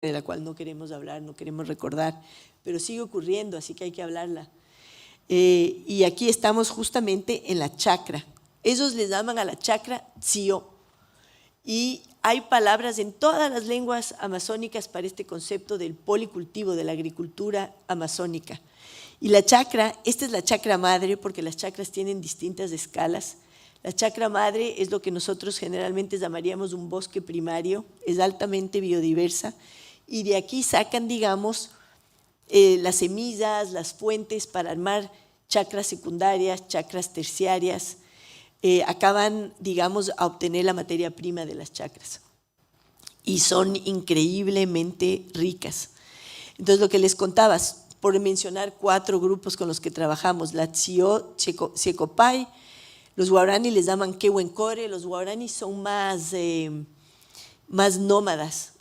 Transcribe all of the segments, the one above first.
de la cual no queremos hablar, no queremos recordar, pero sigue ocurriendo, así que hay que hablarla. Y aquí estamos justamente en la chacra. Ellos les llaman a la chacra tzio. Y hay palabras en todas las lenguas amazónicas para este concepto del policultivo, de la agricultura amazónica. Y la chacra, esta es la chacra madre, porque las chacras tienen distintas escalas. La chacra madre es lo que nosotros generalmente llamaríamos un bosque primario, es altamente biodiversa, y de aquí sacan, digamos, las semillas, las fuentes para armar chacras secundarias, chacras terciarias, acaban, digamos, a obtener la materia prima de las chacras. Y son increíblemente ricas. Entonces, lo que les contaba, por mencionar 4 grupos con los que trabajamos, la Tzio, Siecopay, los guaraní les llaman Quehuencore, los guaraní son más nómadas,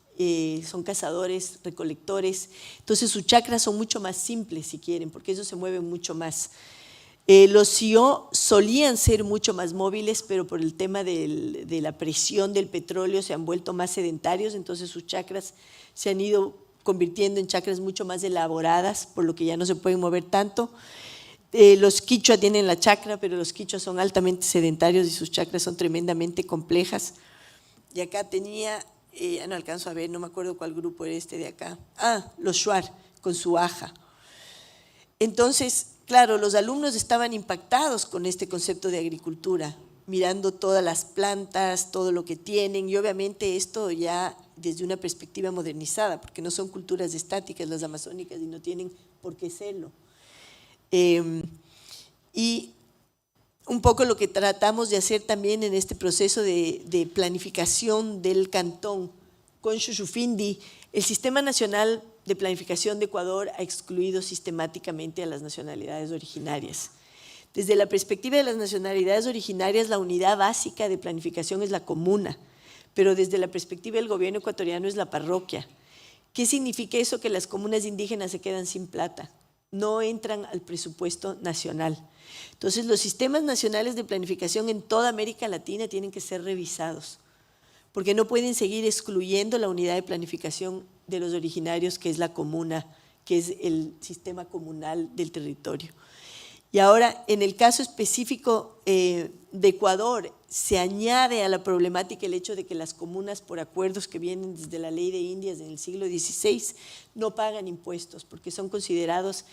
son cazadores, recolectores, entonces sus chacras son mucho más simples si quieren, porque ellos se mueven mucho más. Los Tzio solían ser mucho más móviles, pero por el tema de la presión del petróleo se han vuelto más sedentarios, entonces sus chacras se han ido convirtiendo en chacras mucho más elaboradas, por lo que ya no se pueden mover tanto. Los quichua tienen la chacra, pero los quichua son altamente sedentarios y sus chacras son tremendamente complejas. Y acá tenía, ya no alcanzo a ver, no me acuerdo cuál grupo era este de acá. Los shuar, con su aja. Entonces, claro, los alumnos estaban impactados con este concepto de agricultura, mirando todas las plantas, todo lo que tienen, y obviamente esto ya desde una perspectiva modernizada, porque no son culturas estáticas las amazónicas y no tienen por qué serlo. Y un poco lo que tratamos de hacer también en este proceso de planificación del cantón con Xuxufindi, el Sistema Nacional de Planificación de Ecuador ha excluido sistemáticamente a las nacionalidades originarias. Desde la perspectiva de las nacionalidades originarias, la unidad básica de planificación es la comuna, pero desde la perspectiva del gobierno ecuatoriano es la parroquia. ¿Qué significa eso? Que las comunas indígenas se quedan sin plata, no entran al presupuesto nacional. Entonces, los sistemas nacionales de planificación en toda América Latina tienen que ser revisados, porque no pueden seguir excluyendo la unidad de planificación de los originarios, que es la comuna, que es el sistema comunal del territorio. Y ahora, en el caso específico de Ecuador, se añade a la problemática el hecho de que las comunas, por acuerdos que vienen desde la ley de Indias en el siglo XVI, no pagan impuestos, porque son considerados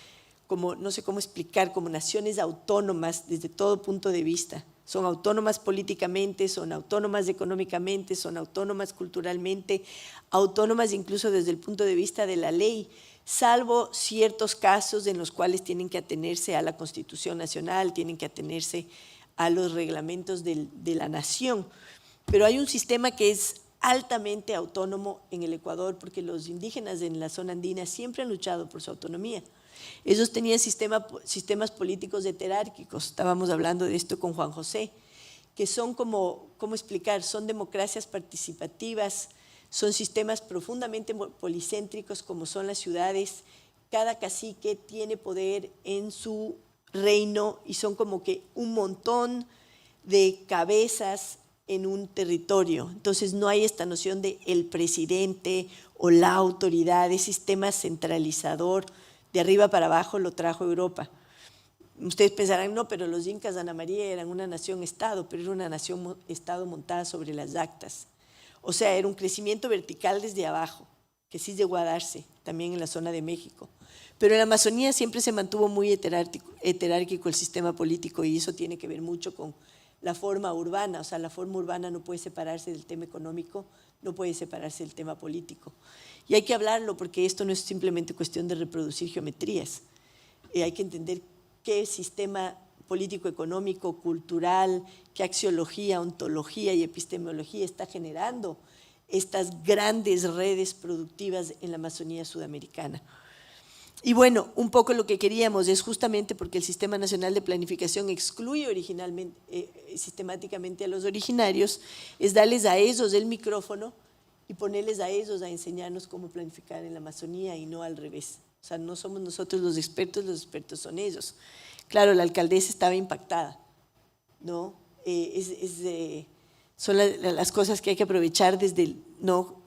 como, no sé cómo explicar, como naciones autónomas desde todo punto de vista. Son autónomas políticamente, son autónomas económicamente, son autónomas culturalmente, autónomas incluso desde el punto de vista de la ley, salvo ciertos casos en los cuales tienen que atenerse a la Constitución Nacional, tienen que atenerse a los reglamentos de la nación. Pero hay un sistema que es altamente autónomo en el Ecuador, porque los indígenas en la zona andina siempre han luchado por su autonomía. Ellos tenían sistemas políticos heterárquicos, estábamos hablando de esto con Juan José, que son como, ¿cómo explicar? Son democracias participativas, son sistemas profundamente policéntricos como son las ciudades, cada cacique tiene poder en su reino y son como que un montón de cabezas en un territorio. Entonces no hay esta noción de el presidente o la autoridad, es sistema centralizador, de arriba para abajo lo trajo Europa. Ustedes pensarán, no, pero los incas, Ana María, eran una nación-estado, pero era una nación-estado montada sobre las actas. O sea, era un crecimiento vertical desde abajo, que sí llegó a darse también en la zona de México. Pero en la Amazonía siempre se mantuvo muy heterárquico el sistema político y eso tiene que ver mucho con la forma urbana. O sea, la forma urbana no puede separarse del tema económico, no puede separarse del tema político. Y hay que hablarlo porque esto no es simplemente cuestión de reproducir geometrías. Hay que entender qué sistema político, económico, cultural, qué axiología, ontología y epistemología está generando estas grandes redes productivas en la Amazonía sudamericana. Y bueno, un poco lo que queríamos es justamente porque el Sistema Nacional de Planificación excluye sistemáticamente a los originarios, es darles a ellos el micrófono y ponerles a ellos a enseñarnos cómo planificar en la Amazonía y no al revés. O sea, no somos nosotros los expertos son ellos. Claro, la alcaldesa estaba impactada, ¿no? Son las cosas que hay que aprovechar desde no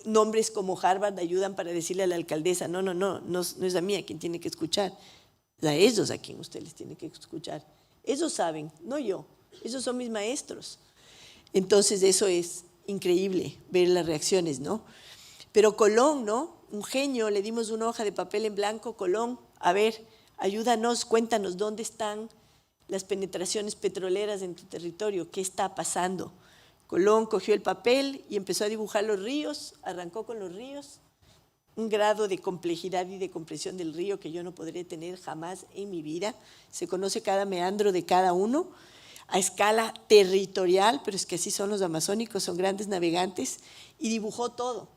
nombres como Harvard ayudan para decirle a la alcaldesa, no es a mí a quien tiene que escuchar, es a ellos a quien usted les tiene que escuchar. Ellos saben, no yo, esos son mis maestros. Entonces eso es increíble, ver las reacciones, ¿no? Pero Colón, ¿no? Un genio, le dimos una hoja de papel en blanco, Colón, a ver, ayúdanos, cuéntanos dónde están las penetraciones petroleras en tu territorio, qué está pasando. Colón cogió el papel y empezó a dibujar los ríos, arrancó con los ríos, un grado de complejidad y de comprensión del río que yo no podré tener jamás en mi vida. Se conoce cada meandro de cada uno a escala territorial, pero es que así son los amazónicos, son grandes navegantes, y dibujó todo.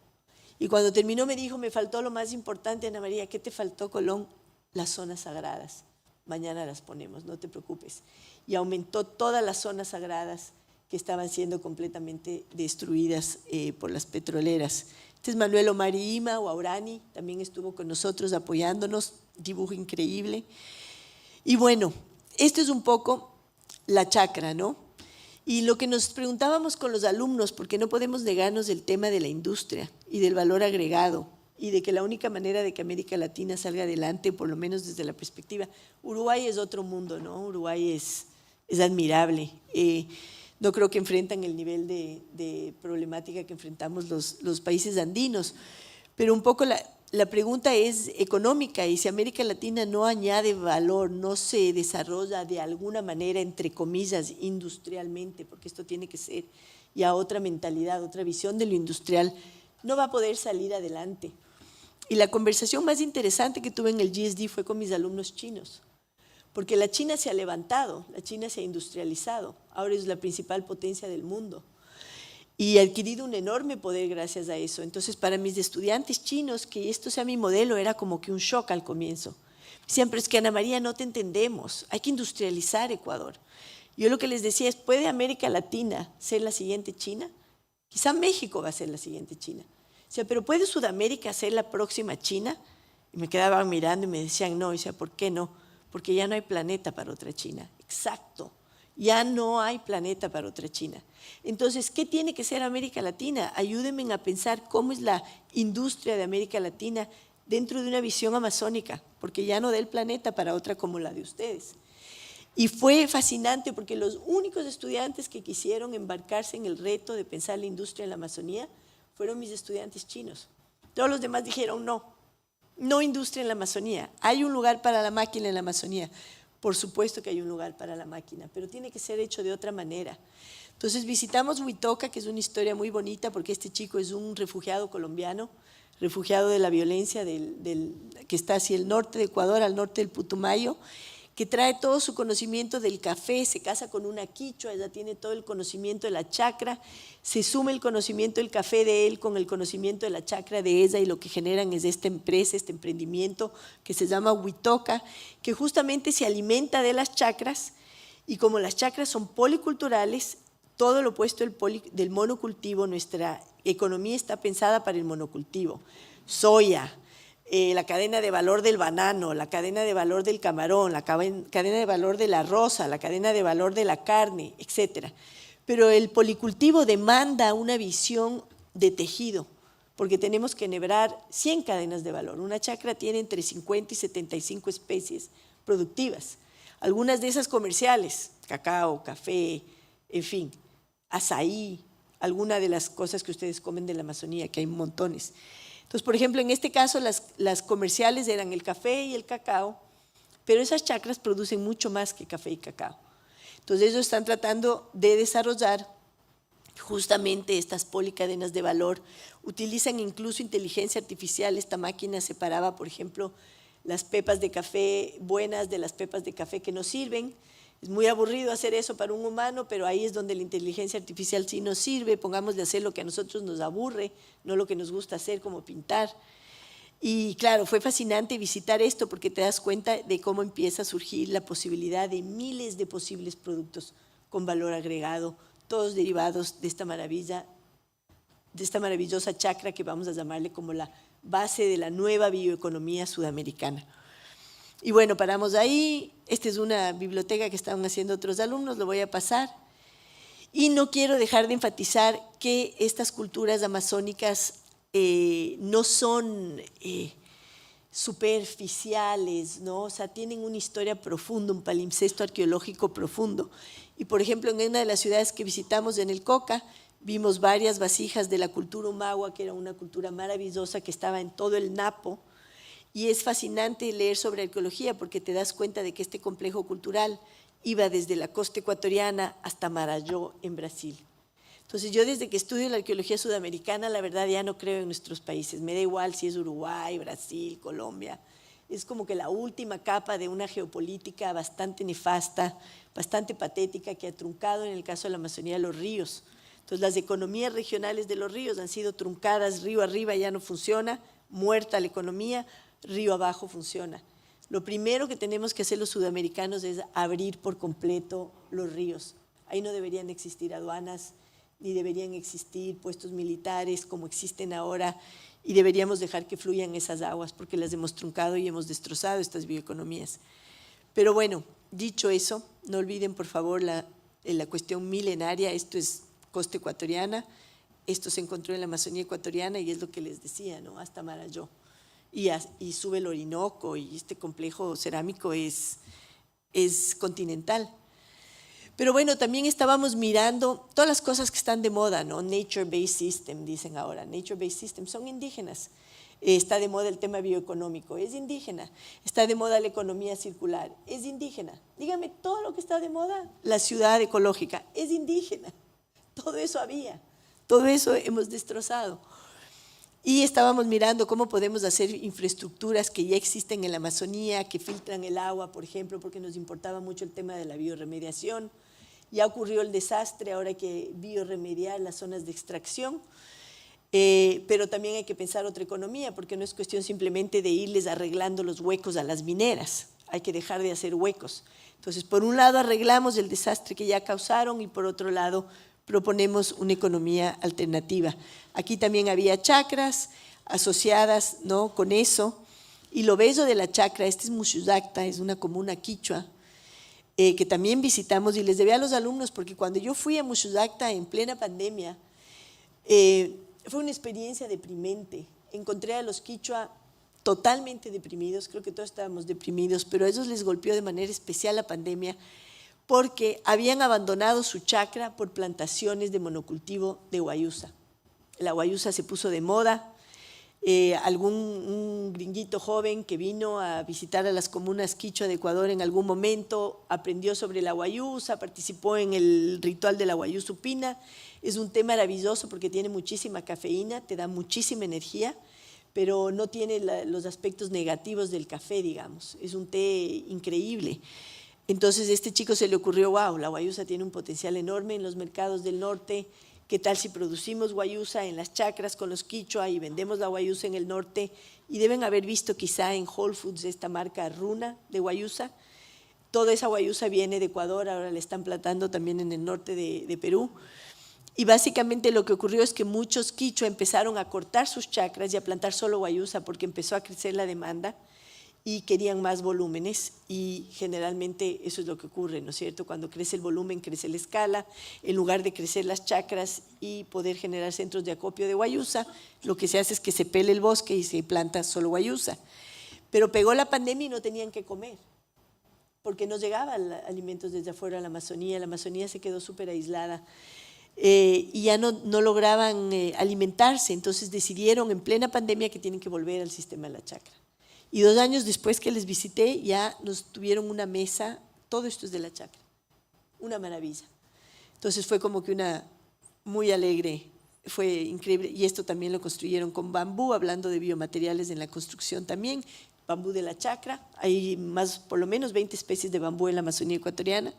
Y cuando terminó me dijo, me faltó lo más importante, Ana María, ¿qué te faltó, Colón? Las zonas sagradas. Mañana las ponemos, no te preocupes. Y aumentó todas las zonas sagradas que estaban siendo completamente destruidas por las petroleras. Este es Manuel Omarima o Aurani, también estuvo con nosotros apoyándonos, dibujo increíble. Y bueno, esto es un poco la chacra, ¿no? Y lo que nos preguntábamos con los alumnos, porque no podemos negarnos del tema de la industria y del valor agregado, y de que la única manera de que América Latina salga adelante, por lo menos desde la perspectiva, Uruguay es otro mundo, ¿no? Uruguay es admirable. No creo que enfrentan el nivel de problemática que enfrentamos los países andinos, pero un poco la pregunta es económica, y si América Latina no añade valor, no se desarrolla de alguna manera, entre comillas, industrialmente, porque esto tiene que ser ya otra mentalidad, otra visión de lo industrial, no va a poder salir adelante. Y la conversación más interesante que tuve en el GSD fue con mis alumnos chinos, porque la China se ha levantado, la China se ha industrializado, ahora es la principal potencia del mundo y ha adquirido un enorme poder gracias a eso. Entonces, para mis estudiantes chinos, que esto sea mi modelo era como que un shock al comienzo. Siempre es que, Ana María, no te entendemos, hay que industrializar Ecuador. Yo lo que les decía es, ¿puede América Latina ser la siguiente China? Quizá México va a ser la siguiente China. O sea, ¿pero puede Sudamérica ser la próxima China? Y me quedaban mirando y me decían, no. Y decía, ¿por qué no? Porque ya no hay planeta para otra China. Exacto, ya no hay planeta para otra China. Entonces, ¿qué tiene que ser América Latina? Ayúdenme a pensar cómo es la industria de América Latina dentro de una visión amazónica, porque ya no da el planeta para otra como la de ustedes. Y fue fascinante porque los únicos estudiantes que quisieron embarcarse en el reto de pensar la industria en la Amazonía fueron mis estudiantes chinos. Todos los demás dijeron no industria en la Amazonía. ¿Hay un lugar para la máquina en la Amazonía? Por supuesto que hay un lugar para la máquina, pero tiene que ser hecho de otra manera. Entonces visitamos Huitoca, que es una historia muy bonita porque este chico es un refugiado colombiano, refugiado de la violencia que está hacia el norte de Ecuador, al norte del Putumayo, que trae todo su conocimiento del café, se casa con una quichua, ella tiene todo el conocimiento de la chacra, se suma el conocimiento del café de él con el conocimiento de la chacra de ella y lo que generan es esta empresa, este emprendimiento que se llama Huitoca, que justamente se alimenta de las chacras y como las chacras son policulturales, todo lo opuesto del monocultivo, nuestra economía está pensada para el monocultivo, soya, la cadena de valor del banano, la cadena de valor del camarón, la cadena de valor de la rosa, la cadena de valor de la carne, etc. Pero el policultivo demanda una visión de tejido, porque tenemos que enhebrar 100 cadenas de valor. Una chacra tiene entre 50 y 75 especies productivas, algunas de esas comerciales, cacao, café, en fin, azaí, alguna de las cosas que ustedes comen de la Amazonía, que hay montones. Entonces, por ejemplo, en este caso las comerciales eran el café y el cacao, pero esas chacras producen mucho más que café y cacao. Entonces ellos están tratando de desarrollar justamente estas policadenas de valor, utilizan incluso inteligencia artificial, esta máquina separaba, por ejemplo, las pepas de café buenas de las pepas de café que no sirven. Es muy aburrido hacer eso para un humano, pero ahí es donde la inteligencia artificial sí nos sirve, pongamos de hacer lo que a nosotros nos aburre, no lo que nos gusta hacer, como pintar. Y claro, fue fascinante visitar esto porque te das cuenta de cómo empieza a surgir la posibilidad de miles de posibles productos con valor agregado, todos derivados de esta maravilla, de esta maravillosa chacra que vamos a llamarle como la base de la nueva bioeconomía sudamericana. Y bueno, paramos ahí. Esta es una biblioteca que estaban haciendo otros alumnos, lo voy a pasar. Y no quiero dejar de enfatizar que estas culturas amazónicas no son superficiales, ¿no? O sea, tienen una historia profunda, un palimpsesto arqueológico profundo. Y, por ejemplo, en una de las ciudades que visitamos, en el Coca, vimos varias vasijas de la cultura Humagua, que era una cultura maravillosa que estaba en todo el Napo. Y es fascinante leer sobre arqueología porque te das cuenta de que este complejo cultural iba desde la costa ecuatoriana hasta Marajó, en Brasil. Entonces, yo desde que estudio la arqueología sudamericana, la verdad ya no creo en nuestros países. Me da igual si es Uruguay, Brasil, Colombia. Es como que la última capa de una geopolítica bastante nefasta, bastante patética, que ha truncado en el caso de la Amazonía los ríos. Entonces, las economías regionales de los ríos han sido truncadas, río arriba ya no funciona, muerta la economía, río abajo funciona. Lo primero que tenemos que hacer los sudamericanos es abrir por completo los ríos. Ahí no deberían existir aduanas, ni deberían existir puestos militares como existen ahora, y deberíamos dejar que fluyan esas aguas porque las hemos truncado y hemos destrozado estas bioeconomías. Pero bueno, dicho eso, no olviden por favor la cuestión milenaria. Esto es costa ecuatoriana, esto se encontró en la Amazonía ecuatoriana y es lo que les decía, ¿no? Hasta Marajó. Y sube el Orinoco y este complejo cerámico es continental. Pero bueno, también estábamos mirando todas las cosas que están de moda, ¿no? Nature-based system, dicen ahora. Nature-based system son indígenas. Está de moda el tema bioeconómico, es indígena. Está de moda la economía circular, es indígena. Dígame, todo lo que está de moda, la ciudad ecológica, es indígena. Todo eso había, todo eso hemos destrozado. Y estábamos mirando cómo podemos hacer infraestructuras que ya existen en la Amazonía, que filtran el agua, por ejemplo, porque nos importaba mucho el tema de la bioremediación. Ya ocurrió el desastre, ahora hay que bioremediar las zonas de extracción, pero también hay que pensar otra economía, porque no es cuestión simplemente de irles arreglando los huecos a las mineras, hay que dejar de hacer huecos. Entonces, por un lado arreglamos el desastre que ya causaron y por otro lado proponemos una economía alternativa. Aquí también había chacras asociadas, ¿no?, con eso. Y lo bello de la chacra, este es Mushudacta, es una comuna quichua, que también visitamos y les debía a los alumnos, porque cuando yo fui a Mushudacta en plena pandemia, fue una experiencia deprimente. Encontré a los quichua totalmente deprimidos, creo que todos estábamos deprimidos, pero a ellos les golpeó de manera especial la pandemia, porque habían abandonado su chacra por plantaciones de monocultivo de guayusa. La guayusa se puso de moda. Un gringuito joven que vino a visitar a las comunas quichua de Ecuador en algún momento aprendió sobre la guayusa, participó en el ritual de la guayusa upina. Es un té maravilloso porque tiene muchísima cafeína, te da muchísima energía, pero no tiene los aspectos negativos del café, digamos. Es un té increíble. Entonces a este chico se le ocurrió, wow, la guayusa tiene un potencial enorme en los mercados del norte, ¿qué tal si producimos guayusa en las chacras con los quichua y vendemos la guayusa en el norte? Y deben haber visto quizá en Whole Foods esta marca Runa de guayusa. Toda esa guayusa viene de Ecuador, ahora la están plantando también en el norte de Perú. Y básicamente lo que ocurrió es que muchos quichua empezaron a cortar sus chacras y a plantar solo guayusa porque empezó a crecer la demanda y querían más volúmenes, y generalmente eso es lo que ocurre, ¿no es cierto? Cuando crece el volumen, crece la escala. En lugar de crecer las chacras y poder generar centros de acopio de guayusa, lo que se hace es que se pele el bosque y se planta solo guayusa. Pero pegó la pandemia y no tenían que comer, porque no llegaban alimentos desde afuera a la Amazonía se quedó súper aislada. Y ya no lograban alimentarse, entonces decidieron en plena pandemia que tienen que volver al sistema de la chacra. Y 2 años después que les visité, ya nos tuvieron una mesa, todo esto es de la chacra, una maravilla. Entonces fue como que una muy alegre, fue increíble. Y esto también lo construyeron con bambú, hablando de biomateriales en la construcción también, bambú de la chacra. Hay por lo menos 20 especies de bambú en la Amazonía ecuatoriana,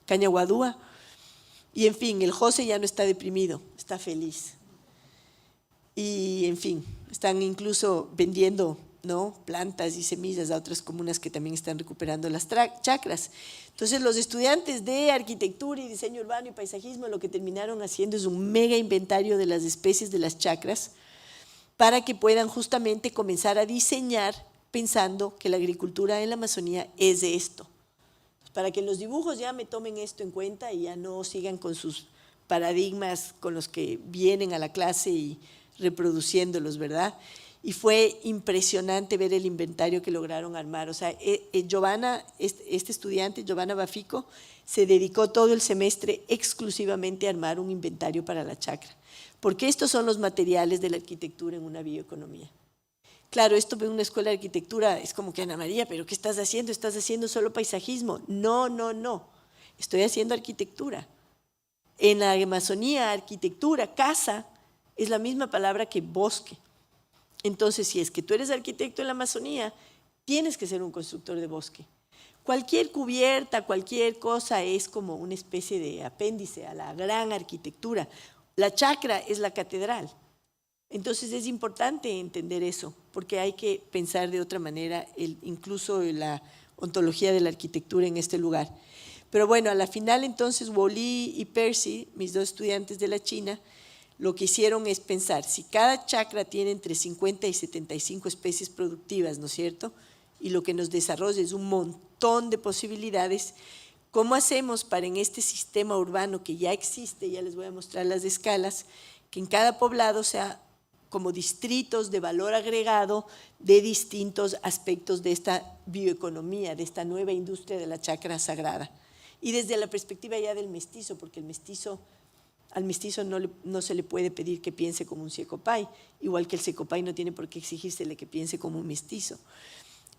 caña guadúa. Y en fin, el José ya no está deprimido, está feliz. Y en fin, están incluso vendiendo, ¿no?, plantas y semillas a otras comunas que también están recuperando las chacras. Entonces los estudiantes de arquitectura y diseño urbano y paisajismo lo que terminaron haciendo es un mega inventario de las especies de las chacras para que puedan justamente comenzar a diseñar pensando que la agricultura en la Amazonía es de esto. Para que los dibujos ya me tomen esto en cuenta y ya no sigan con sus paradigmas con los que vienen a la clase y reproduciéndolos, ¿verdad? Y fue impresionante ver el inventario que lograron armar. O sea, Giovanna, este estudiante, Giovanna Bafico, se dedicó todo el semestre exclusivamente a armar un inventario para la chacra, porque estos son los materiales de la arquitectura en una bioeconomía. Claro, esto en una escuela de arquitectura es como que, Ana María, ¿pero qué estás haciendo? ¿Estás haciendo solo paisajismo? No, no, no. Estoy haciendo arquitectura. En la Amazonía, arquitectura, casa, es la misma palabra que bosque. Entonces, si es que tú eres arquitecto en la Amazonía, tienes que ser un constructor de bosque. Cualquier cubierta, cualquier cosa es como una especie de apéndice a la gran arquitectura. La chacra es la catedral. Entonces es importante entender eso, porque hay que pensar de otra manera, incluso la ontología de la arquitectura en este lugar. Pero bueno, a la final entonces Woli y Percy, mis dos estudiantes de la China, lo que hicieron es pensar, si cada chacra tiene entre 50 y 75 especies productivas, ¿no es cierto? Y lo que nos desarrolla es un montón de posibilidades, ¿cómo hacemos para en este sistema urbano que ya existe, ya les voy a mostrar las escalas, que en cada poblado sea como distritos de valor agregado de distintos aspectos de esta bioeconomía, de esta nueva industria de la chacra sagrada? Y desde la perspectiva ya del mestizo, porque al mestizo no se le puede pedir que piense como un secopay, igual que el secopay no tiene por qué exigírsele que piense como un mestizo.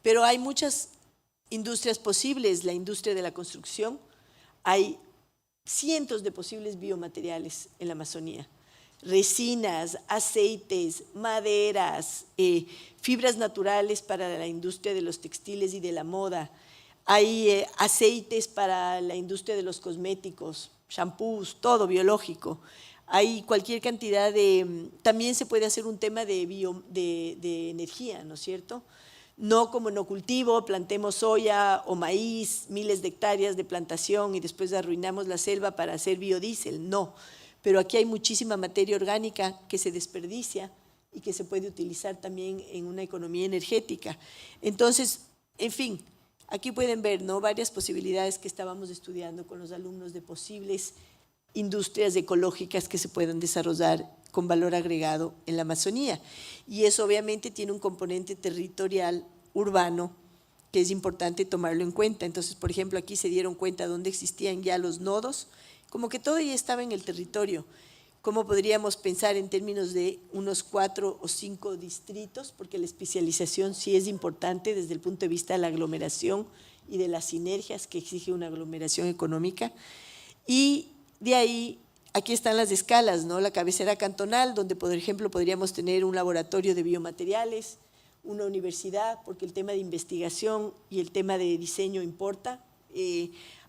Pero hay muchas industrias posibles, la industria de la construcción, hay cientos de posibles biomateriales en la Amazonía. Resinas, aceites, maderas, fibras naturales para la industria de los textiles y de la moda. Hay aceites para la industria de los cosméticos, shampoos, todo biológico. Hay cualquier cantidad de… También se puede hacer un tema de energía, ¿no es cierto? No como no cultivo, plantemos soya o maíz, miles de hectáreas de plantación y después arruinamos la selva para hacer biodiesel, no. Pero aquí hay muchísima materia orgánica que se desperdicia y que se puede utilizar también en una economía energética. Entonces, en fin, aquí pueden ver, ¿no?, varias posibilidades que estábamos estudiando con los alumnos de posibles industrias ecológicas que se puedan desarrollar con valor agregado en la Amazonía. Y eso obviamente tiene un componente territorial urbano que es importante tomarlo en cuenta. Entonces, por ejemplo, aquí se dieron cuenta dónde existían ya los nodos, como que todo ya estaba en el territorio. ¿Cómo podríamos pensar en términos de unos 4 o 5 distritos? Porque la especialización sí es importante desde el punto de vista de la aglomeración y de las sinergias que exige una aglomeración económica. Y de ahí, aquí están las escalas, ¿no? La cabecera cantonal, donde por ejemplo podríamos tener un laboratorio de biomateriales, una universidad, porque el tema de investigación y el tema de diseño importa.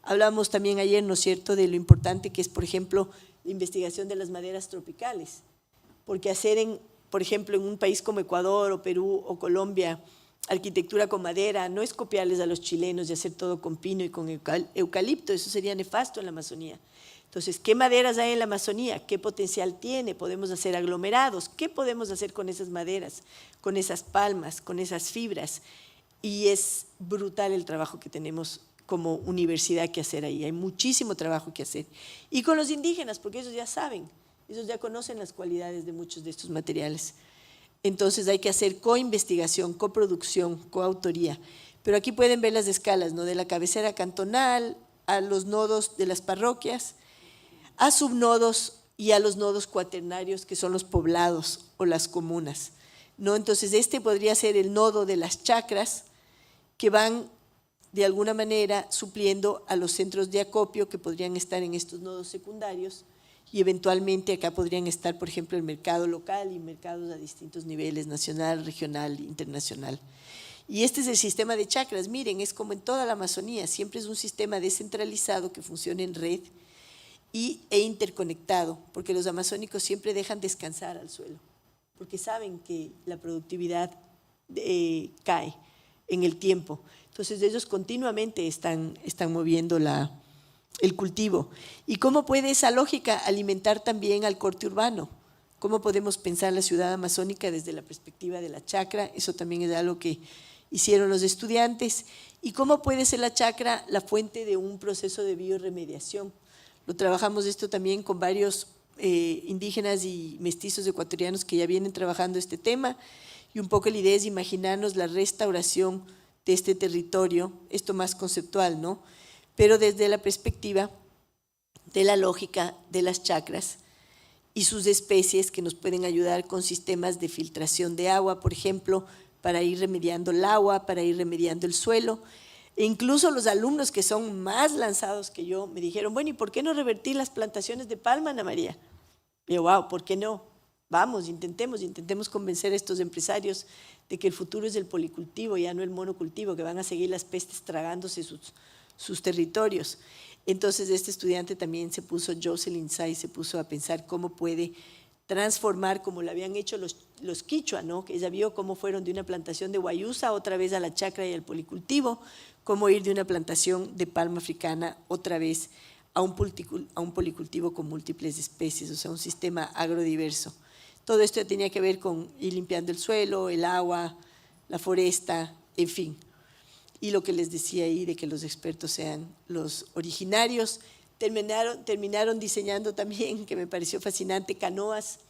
Hablamos también ayer, ¿no es cierto?, de lo importante que es, por ejemplo, la investigación de las maderas tropicales, porque hacer, por ejemplo, en un país como Ecuador o Perú o Colombia, arquitectura con madera, no es copiarles a los chilenos y hacer todo con pino y con eucalipto, eso sería nefasto en la Amazonía. Entonces, ¿qué maderas hay en la Amazonía? ¿Qué potencial tiene? ¿Podemos hacer aglomerados? ¿Qué podemos hacer con esas maderas, con esas palmas, con esas fibras? Y es brutal el trabajo que tenemos como universidad que hacer ahí, hay muchísimo trabajo que hacer. Y con los indígenas, porque ellos ya saben, ellos ya conocen las cualidades de muchos de estos materiales. Entonces hay que hacer coinvestigación, coproducción, coautoría. Pero aquí pueden ver las escalas, ¿no?, de la cabecera cantonal a los nodos de las parroquias, a subnodos y a los nodos cuaternarios, que son los poblados o las comunas, ¿no? Entonces este podría ser el nodo de las chacras que van de alguna manera supliendo a los centros de acopio que podrían estar en estos nodos secundarios y eventualmente acá podrían estar, por ejemplo, el mercado local y mercados a distintos niveles, nacional, regional, internacional. Y este es el sistema de chacras. Miren, es como en toda la Amazonía, siempre es un sistema descentralizado que funciona en red e interconectado, porque los amazónicos siempre dejan descansar al suelo, porque saben que la productividad cae en el tiempo. Entonces ellos continuamente están moviendo el cultivo. ¿Y cómo puede esa lógica alimentar también al corte urbano? ¿Cómo podemos pensar la ciudad amazónica desde la perspectiva de la chacra? Eso también es algo que hicieron los estudiantes. ¿Y cómo puede ser la chacra la fuente de un proceso de bioremediación? Lo trabajamos esto también con varios indígenas y mestizos ecuatorianos que ya vienen trabajando este tema, y un poco la idea es imaginarnos la restauración de este territorio, esto más conceptual, ¿no? Pero desde la perspectiva de la lógica de las chacras y sus especies que nos pueden ayudar con sistemas de filtración de agua, por ejemplo, para ir remediando el agua, para ir remediando el suelo. E incluso los alumnos que son más lanzados que yo me dijeron, bueno, ¿y por qué no revertir las plantaciones de palma, Ana María? Y yo, wow, ¿por qué no? Vamos, intentemos convencer a estos empresarios de que el futuro es el policultivo, ya no el monocultivo, que van a seguir las pestes tragándose sus territorios. Entonces este estudiante también se puso, Jocelyn Say, se puso a pensar cómo puede transformar, como lo habían hecho los quichua, ¿no? Que ella vio cómo fueron de una plantación de guayusa otra vez a la chacra y al policultivo, cómo ir de una plantación de palma africana otra vez a un policultivo con múltiples especies, o sea, un sistema agrodiverso. Todo esto tenía que ver con ir limpiando el suelo, el agua, la foresta, en fin. Y lo que les decía ahí de que los expertos sean los originarios. Terminaron diseñando también, que me pareció fascinante, canoas,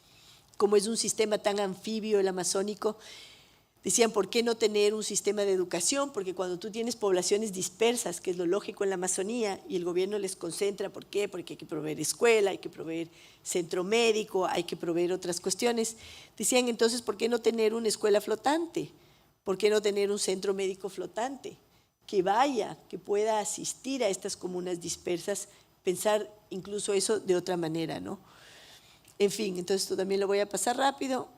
como es un sistema tan anfibio el amazónico. Decían, ¿por qué no tener un sistema de educación? Porque cuando tú tienes poblaciones dispersas, que es lo lógico en la Amazonía, y el gobierno les concentra, ¿por qué? Porque hay que proveer escuela, hay que proveer centro médico, hay que proveer otras cuestiones. Decían, entonces, ¿por qué no tener una escuela flotante? ¿Por qué no tener un centro médico flotante? Que vaya, que pueda asistir a estas comunas dispersas, pensar incluso eso de otra manera, ¿no? En fin, entonces esto también lo voy a pasar rápido,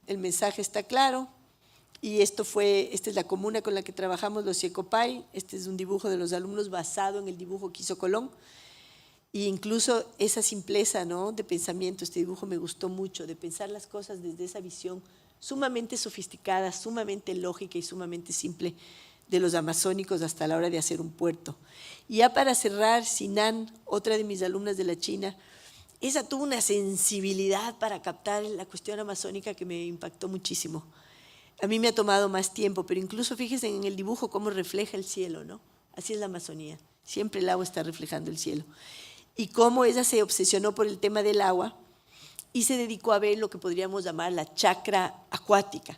el mensaje está claro. Y esta es la comuna con la que trabajamos, los Yecopay. Este es un dibujo de los alumnos basado en el dibujo que hizo Colón. E incluso esa simpleza, ¿no?, de pensamiento, este dibujo me gustó mucho, de pensar las cosas desde esa visión sumamente sofisticada, sumamente lógica y sumamente simple de los amazónicos hasta la hora de hacer un puerto. Y ya para cerrar, Sinan, otra de mis alumnas de la China, esa tuvo una sensibilidad para captar la cuestión amazónica que me impactó muchísimo. A mí me ha tomado más tiempo, pero incluso fíjense en el dibujo cómo refleja el cielo, ¿no? Así es la Amazonía, siempre el agua está reflejando el cielo. Y cómo ella se obsesionó por el tema del agua y se dedicó a ver lo que podríamos llamar la chacra acuática,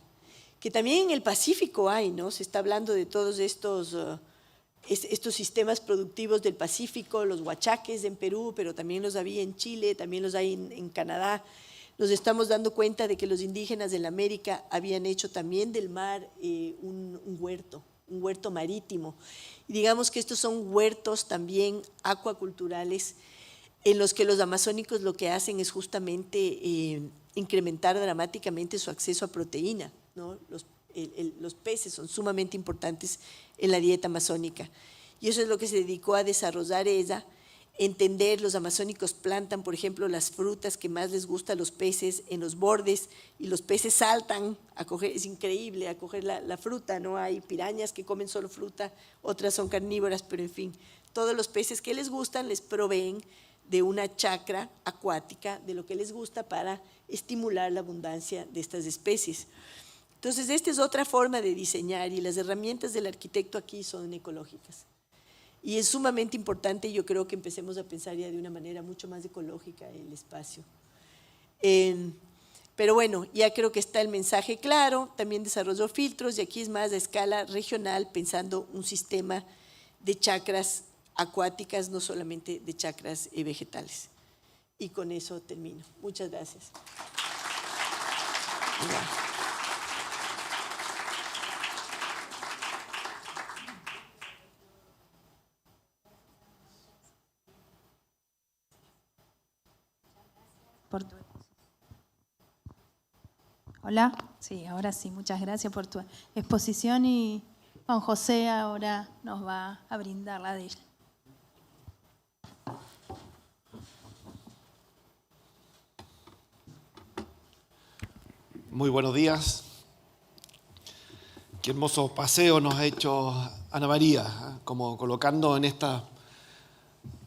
que también en el Pacífico hay, ¿no? Se está hablando de todos estos sistemas productivos del Pacífico, los huachaques en Perú, pero también los había en Chile, también los hay en Canadá. Nos estamos dando cuenta de que los indígenas de la América habían hecho también del mar un huerto marítimo. Y digamos que estos son huertos también acuaculturales en los que los amazónicos lo que hacen es justamente incrementar dramáticamente su acceso a proteína, ¿no? Los peces son sumamente importantes en la dieta amazónica. Y eso es lo que se dedicó a desarrollar ella. Entender, los amazónicos plantan, por ejemplo, las frutas que más les gusta a los peces en los bordes y los peces saltan a coger, es increíble, a coger la fruta, ¿no? Hay pirañas que comen solo fruta, otras son carnívoras, pero en fin, todos los peces que les gustan les proveen de una chacra acuática, de lo que les gusta para estimular la abundancia de estas especies. Entonces, esta es otra forma de diseñar y las herramientas del arquitecto aquí son ecológicas. Y es sumamente importante, yo creo que empecemos a pensar ya de una manera mucho más ecológica el espacio. Pero bueno, ya creo que está el mensaje claro, también desarrolló filtros y aquí es más a escala regional, pensando un sistema de chacras acuáticas, no solamente de chacras vegetales. Y con eso termino. Muchas gracias. Hola, sí, ahora sí, muchas gracias por tu exposición y Juan José ahora nos va a brindar la de ella. Muy buenos días. Qué hermoso paseo nos ha hecho Ana María, como colocando en esta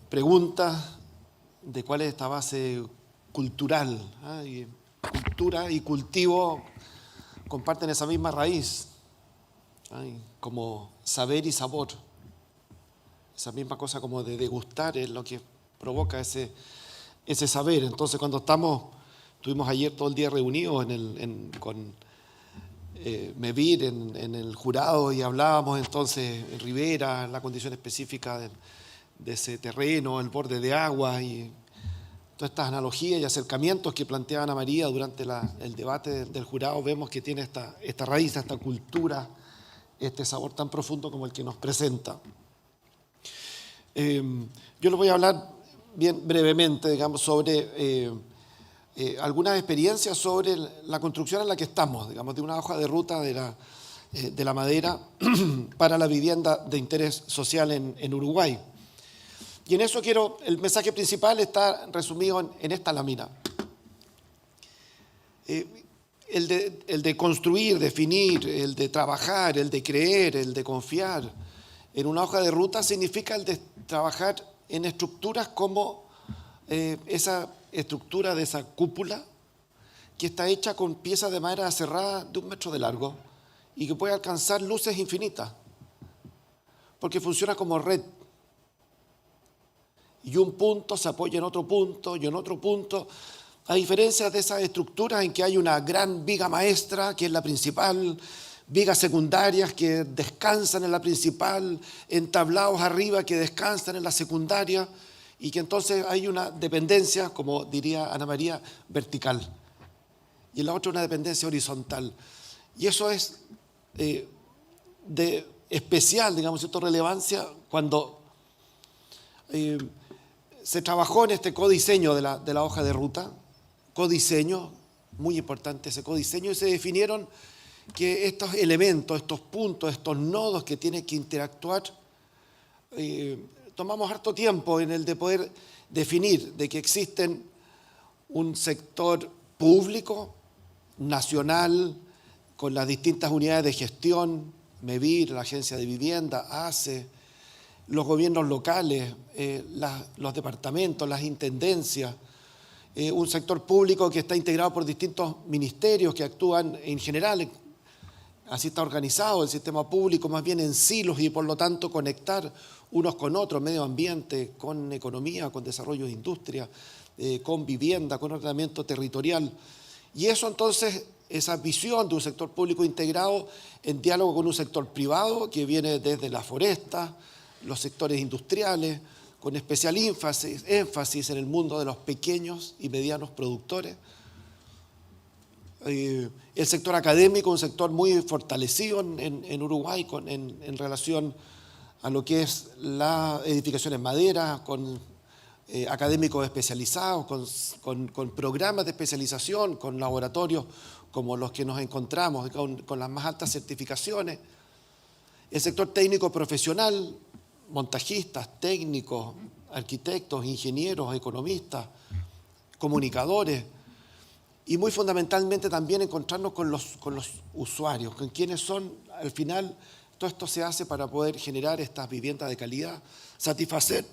pregunta de cuál es esta base cultural. Y cultura y cultivo comparten esa misma raíz, como saber y sabor. Esa misma cosa como de degustar es lo que provoca ese ese saber. Entonces, cuando estuvimos ayer todo el día reunidos con MEVIR en el jurado y hablábamos entonces en Rivera, la condición específica de ese terreno, el borde de agua y todas estas analogías y acercamientos que planteaba Ana María durante el debate del jurado, vemos que tiene esta raíz, esta cultura, este sabor tan profundo como el que nos presenta. Yo les voy a hablar bien brevemente, digamos, sobre algunas experiencias sobre la construcción en la que estamos, digamos, de una hoja de ruta de la madera para la vivienda de interés social en Uruguay. Y en eso el mensaje principal está resumido en esta lámina. El de construir, definir, el de trabajar, el de creer, el de confiar en una hoja de ruta significa el de trabajar en estructuras como esa estructura de esa cúpula que está hecha con piezas de madera cerrada de 1 metro de largo y que puede alcanzar luces infinitas, porque funciona como red. Y un punto se apoya en otro punto y en otro punto, a diferencia de esas estructuras en que hay una gran viga maestra, que es la principal, vigas secundarias que descansan en la principal, entablados arriba que descansan en la secundaria, y que entonces hay una dependencia, como diría Ana María, vertical. Y en la otra una dependencia horizontal. Y eso es de especial, digamos, cierta relevancia cuando se trabajó en este codiseño de la hoja de ruta, codiseño, muy importante ese codiseño, y se definieron que estos elementos, estos puntos, estos nodos que tienen que interactuar, tomamos harto tiempo en el de poder definir de que existen un sector público, nacional, con las distintas unidades de gestión, MEVIR, la Agencia de Vivienda, ACE, los gobiernos locales, los departamentos, las intendencias, un sector público que está integrado por distintos ministerios que actúan en general. Así está organizado el sistema público, más bien en silos, y por lo tanto conectar unos con otros, medio ambiente, con economía, con desarrollo de industria, con vivienda, con ordenamiento territorial. Y eso entonces, esa visión de un sector público integrado en diálogo con un sector privado que viene desde la foresta, los sectores industriales, con especial énfasis en el mundo de los pequeños y medianos productores. El sector académico, un sector muy fortalecido en Uruguay en relación a lo que es la edificación en madera, con académicos especializados, con programas de especialización, con laboratorios como los que nos encontramos, con las más altas certificaciones. El sector técnico profesional, montajistas, técnicos, arquitectos, ingenieros, economistas, comunicadores, y muy fundamentalmente también encontrarnos con los usuarios, con quienes son, al final, todo esto se hace para poder generar estas viviendas de calidad, satisfacer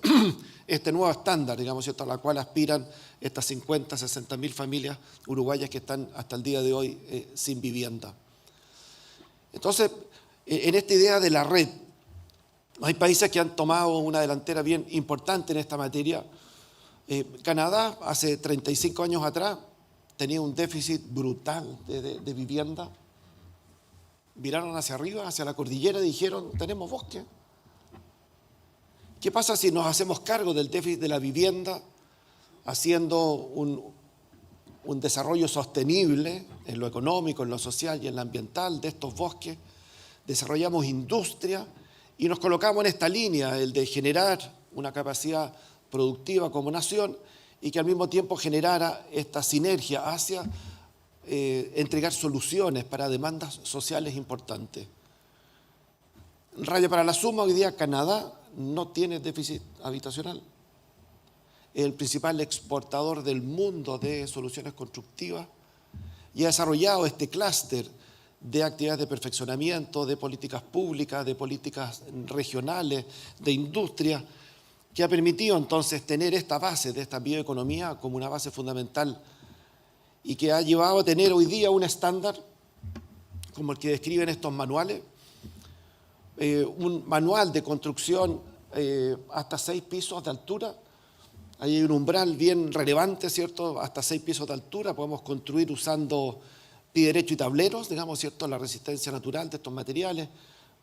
este nuevo estándar, digamos, ¿cierto?, a la cual aspiran estas 50, 60 mil familias uruguayas que están hasta el día de hoy sin vivienda. Entonces, en esta idea de la red, hay países que han tomado una delantera bien importante en esta materia. Canadá, hace 35 años atrás, tenía un déficit brutal de vivienda. Miraron hacia arriba, hacia la cordillera, y dijeron, tenemos bosque. ¿Qué pasa si nos hacemos cargo del déficit de la vivienda, haciendo un desarrollo sostenible en lo económico, en lo social y en lo ambiental de estos bosques? Desarrollamos industria y nos colocamos en esta línea, el de generar una capacidad productiva como nación y que al mismo tiempo generara esta sinergia hacia entregar soluciones para demandas sociales importantes. Raya para la suma, hoy día Canadá no tiene déficit habitacional. Es el principal exportador del mundo de soluciones constructivas y ha desarrollado este clúster de actividades de perfeccionamiento, de políticas públicas, de políticas regionales, de industria, que ha permitido entonces tener esta base de esta bioeconomía como una base fundamental y que ha llevado a tener hoy día un estándar como el que describen estos manuales, un manual de construcción hasta 6 pisos de altura, Ahí hay un umbral bien relevante, ¿cierto? Hasta 6 pisos de altura. Podemos construir usando pie derecho y tableros, digamos, ¿cierto? La resistencia natural de estos materiales,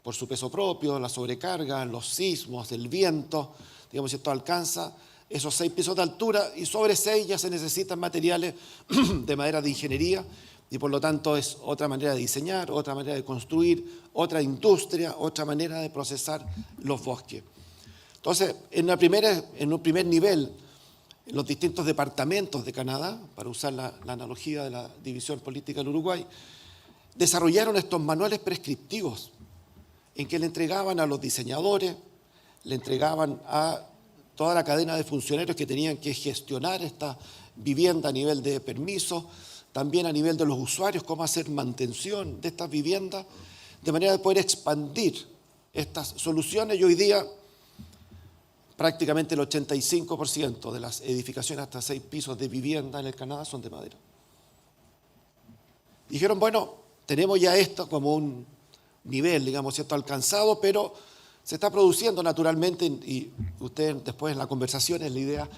por su peso propio, la sobrecarga, los sismos, el viento, digamos, ¿cierto? Alcanza esos 6 pisos de altura y sobre 6 ya se necesitan materiales de madera de ingeniería y por lo tanto es otra manera de diseñar, otra manera de construir, otra industria, otra manera de procesar los bosques. Entonces, en un primer nivel, los distintos departamentos de Canadá, para usar la analogía de la división política del Uruguay, desarrollaron estos manuales prescriptivos en que le entregaban a los diseñadores, le entregaban a toda la cadena de funcionarios que tenían que gestionar esta vivienda a nivel de permisos, también a nivel de los usuarios, cómo hacer mantención de estas viviendas, de manera de poder expandir estas soluciones. Y hoy día prácticamente el 85% de las edificaciones hasta 6 pisos de vivienda en el Canadá son de madera. Dijeron, bueno, tenemos ya esto como un nivel, digamos, ¿cierto?, alcanzado, pero se está produciendo naturalmente, y ustedes después en las conversaciones, la idea,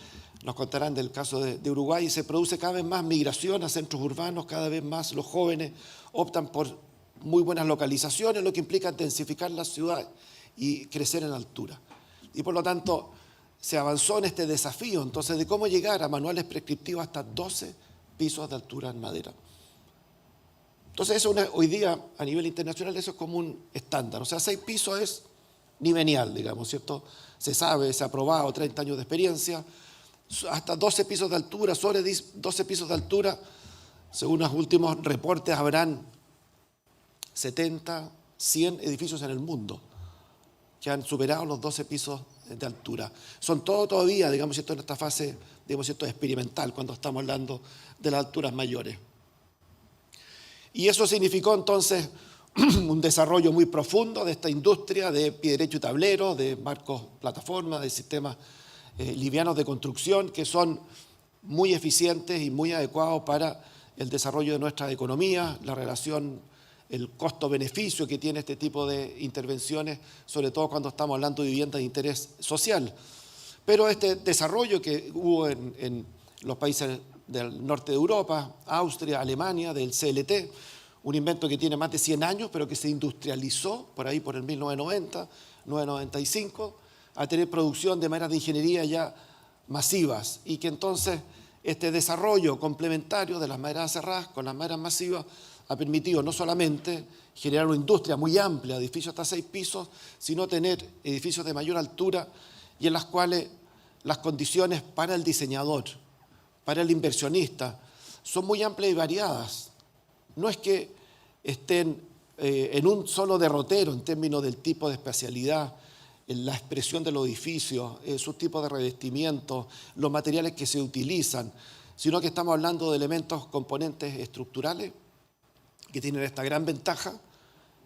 nos contarán del caso de Uruguay, y se produce cada vez más migración a centros urbanos, cada vez más los jóvenes optan por muy buenas localizaciones, lo que implica intensificar las ciudades y crecer en altura. Y por lo tanto, se avanzó en este desafío, entonces, de cómo llegar a manuales prescriptivos hasta 12 pisos de altura en madera. Entonces, eso hoy día, a nivel internacional, eso es como un estándar. O sea, 6 pisos es ni venial, digamos, ¿cierto? Se sabe, se ha probado, 30 años de experiencia. Hasta 12 pisos de altura, sobre 12 pisos de altura, según los últimos reportes, habrán 70, 100 edificios en el mundo que han superado los 12 pisos de altura. Son todo todavía, digamos, ¿cierto?, en esta fase, digamos, ¿cierto?, experimental, cuando estamos hablando de las alturas mayores. Y eso significó entonces un desarrollo muy profundo de esta industria de pie derecho y tablero, de marcos plataformas, de sistemas livianos de construcción que son muy eficientes y muy adecuados para el desarrollo de nuestra economía, la relación, el costo-beneficio que tiene este tipo de intervenciones, sobre todo cuando estamos hablando de viviendas de interés social. Pero este desarrollo que hubo en los países del norte de Europa, Austria, Alemania, del CLT, un invento que tiene más de 100 años, pero que se industrializó por ahí por el 1990, 1995, a tener producción de maderas de ingeniería ya masivas, y que entonces este desarrollo complementario de las maderas cerradas con las maderas masivas ha permitido no solamente generar una industria muy amplia, edificios hasta 6 pisos, sino tener edificios de mayor altura y en las cuales las condiciones para el diseñador, para el inversionista, son muy amplias y variadas. No es que estén en un solo derrotero en términos del tipo de especialidad, en la expresión de los edificios, sus tipos de revestimiento, los materiales que se utilizan, sino que estamos hablando de elementos, componentes estructurales que tienen esta gran ventaja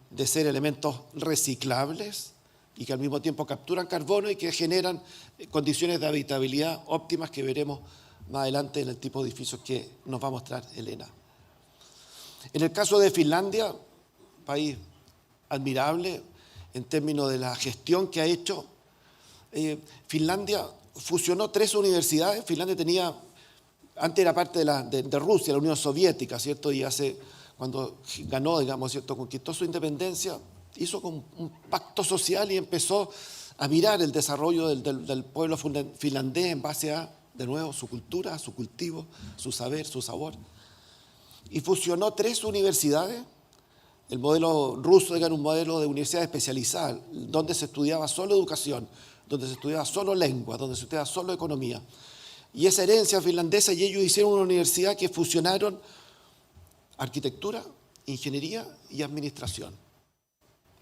de ser elementos reciclables y que al mismo tiempo capturan carbono y que generan condiciones de habitabilidad óptimas que veremos más adelante en el tipo de edificios que nos va a mostrar Elena. En el caso de Finlandia, país admirable en términos de la gestión que ha hecho, Finlandia fusionó 3 universidades. Finlandia tenía, antes era parte de Rusia, la Unión Soviética, ¿cierto? Y cuando ganó, digamos, ¿cierto?, conquistó su independencia, hizo un pacto social y empezó a mirar el desarrollo del pueblo finlandés en base a, de nuevo, su cultura, su cultivo, su saber, su sabor. Y fusionó 3 universidades. El modelo ruso era un modelo de universidad especializada, donde se estudiaba solo educación, donde se estudiaba solo lengua, donde se estudiaba solo economía. Y esa herencia finlandesa, y ellos hicieron una universidad que fusionaron arquitectura, ingeniería y administración.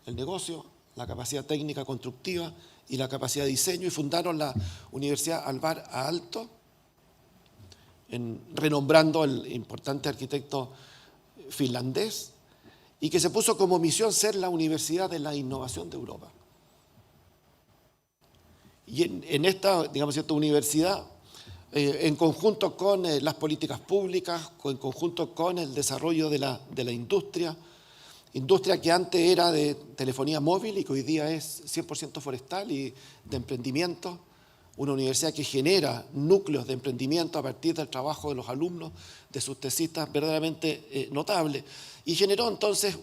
El negocio, la capacidad técnica constructiva y la capacidad de diseño, y fundaron la Universidad Alvar Aalto, renombrando al importante arquitecto finlandés, y que se puso como misión ser la Universidad de la Innovación de Europa. Y en esta, digamos, cierta universidad, en conjunto con las políticas públicas, en conjunto con el desarrollo de la industria que antes era de telefonía móvil y que hoy día es 100% forestal y de emprendimiento, una universidad que genera núcleos de emprendimiento a partir del trabajo de los alumnos, de sus tesistas, verdaderamente notable. Y generó entonces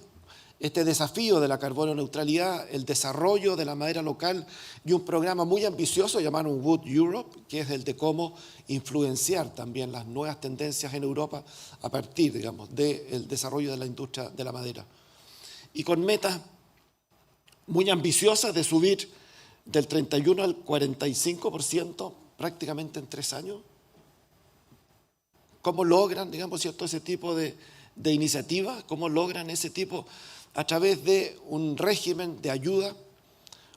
este desafío de la carbono neutralidad, el desarrollo de la madera local y un programa muy ambicioso llamado Wood Europe, que es el de cómo influenciar también las nuevas tendencias en Europa a partir, digamos, del desarrollo de la industria de la madera. Y con metas muy ambiciosas de subir del 31 al 45% prácticamente en 3 años. ¿Cómo logran, digamos, cierto, ese tipo de iniciativas? ¿Cómo logran ese tipo? A través de un régimen de ayuda,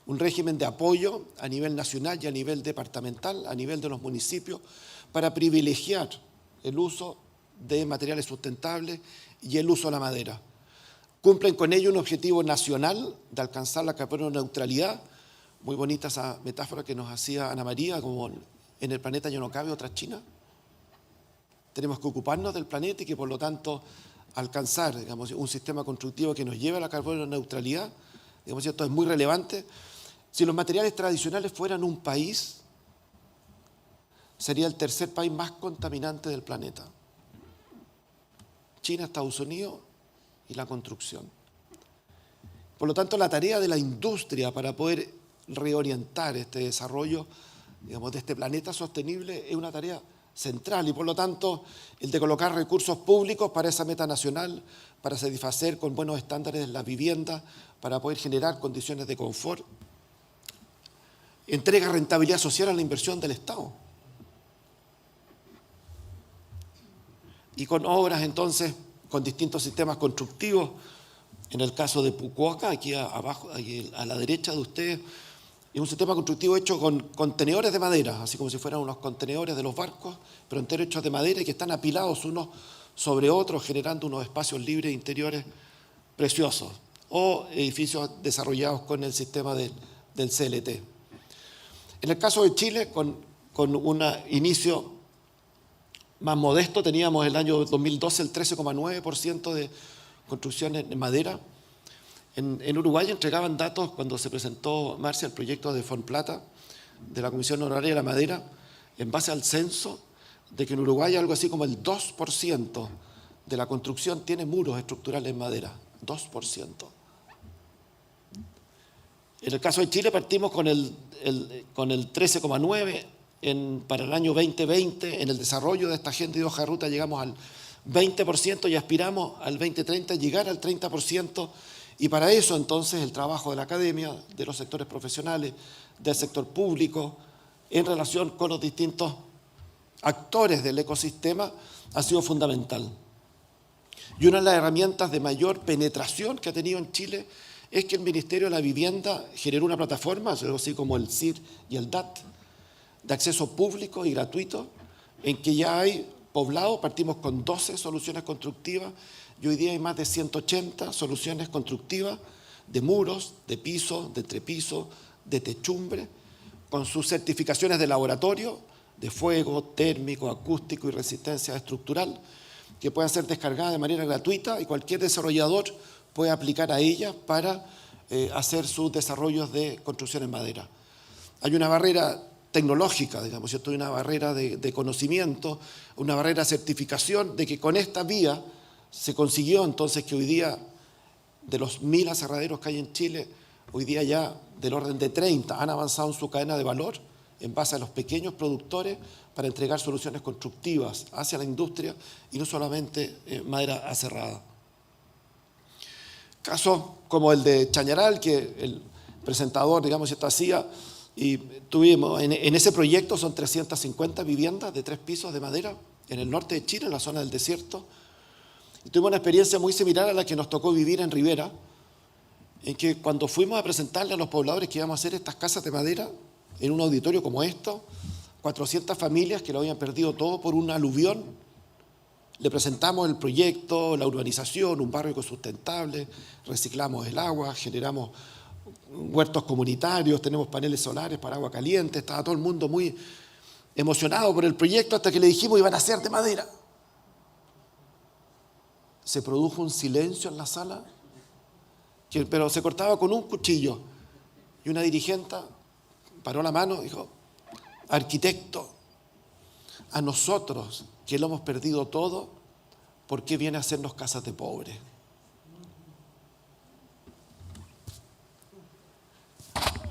un régimen de apoyo a nivel nacional y a nivel departamental, a nivel de los municipios, para privilegiar el uso de materiales sustentables y el uso de la madera. Cumplen con ello un objetivo nacional de alcanzar la carbono neutralidad. Muy bonita esa metáfora que nos hacía Ana María, como en el planeta ya no cabe otra China. Tenemos que ocuparnos del planeta y que por lo tanto alcanzar, digamos, un sistema constructivo que nos lleve a la carbono neutralidad, digamos, esto es muy relevante. Si los materiales tradicionales fueran un país, sería el tercer país más contaminante del planeta. China, Estados Unidos y la construcción. Por lo tanto, la tarea de la industria para poder reorientar este desarrollo, digamos, de este planeta sostenible es una tarea central y por lo tanto el de colocar recursos públicos para esa meta nacional, para satisfacer con buenos estándares la vivienda, para poder generar condiciones de confort, entrega rentabilidad social a la inversión del Estado. Y con obras entonces, con distintos sistemas constructivos, en el caso de Fukuoka, aquí abajo, aquí a la derecha de ustedes, es un sistema constructivo hecho con contenedores de madera, así como si fueran unos contenedores de los barcos, pero enteros hechos de madera y que están apilados unos sobre otros, generando unos espacios libres interiores preciosos, o edificios desarrollados con el sistema del CLT. En el caso de Chile, con un inicio más modesto, teníamos el año 2012 el 13,9% de construcciones en madera. En Uruguay entregaban datos cuando se presentó, Marcia, el proyecto de Fonplata, de la Comisión Honoraria de la Madera, en base al censo, de que en Uruguay algo así como el 2% de la construcción tiene muros estructurales en madera. 2%. En el caso de Chile partimos con el 13,9%, para el año 2020, en el desarrollo de esta agenda de hoja de ruta llegamos al 20% y aspiramos al 2030 llegar al 30%. Y para eso, entonces, el trabajo de la academia, de los sectores profesionales, del sector público, en relación con los distintos actores del ecosistema, ha sido fundamental. Y una de las herramientas de mayor penetración que ha tenido en Chile es que el Ministerio de la Vivienda generó una plataforma, así como el CIR y el DAT, de acceso público y gratuito, en que ya hay poblado, partimos con 12 soluciones constructivas, y hoy día hay más de 180 soluciones constructivas de muros, de pisos, de entrepisos, de techumbre, con sus certificaciones de laboratorio, de fuego, térmico, acústico y resistencia estructural, que puedan ser descargadas de manera gratuita y cualquier desarrollador puede aplicar a ellas para hacer sus desarrollos de construcción en madera. Hay una barrera tecnológica, digamos, ¿cierto? Hay una barrera de conocimiento, una barrera de certificación, de que con esta vía se consiguió entonces que hoy día, de los 1000 aserraderos que hay en Chile, hoy día ya del orden de 30 han avanzado en su cadena de valor en base a los pequeños productores para entregar soluciones constructivas hacia la industria y no solamente madera aserrada. Casos como el de Chañaral, que el presentador, digamos, esto hacía, y tuvimos, en ese proyecto son 350 viviendas de 3 pisos de madera en el norte de Chile, en la zona del desierto. Y tuvimos una experiencia muy similar a la que nos tocó vivir en Rivera, en que cuando fuimos a presentarle a los pobladores que íbamos a hacer estas casas de madera en un auditorio como esto, 400 familias que lo habían perdido todo por un aluvión, le presentamos el proyecto, la urbanización, un barrio ecosustentable, reciclamos el agua, generamos huertos comunitarios, tenemos paneles solares para agua caliente, estaba todo el mundo muy emocionado por el proyecto hasta que le dijimos iban a ser de madera. Se produjo un silencio en la sala, pero se cortaba con un cuchillo y una dirigente paró la mano y dijo, arquitecto, a nosotros que lo hemos perdido todo, ¿por qué viene a hacernos casas de pobres?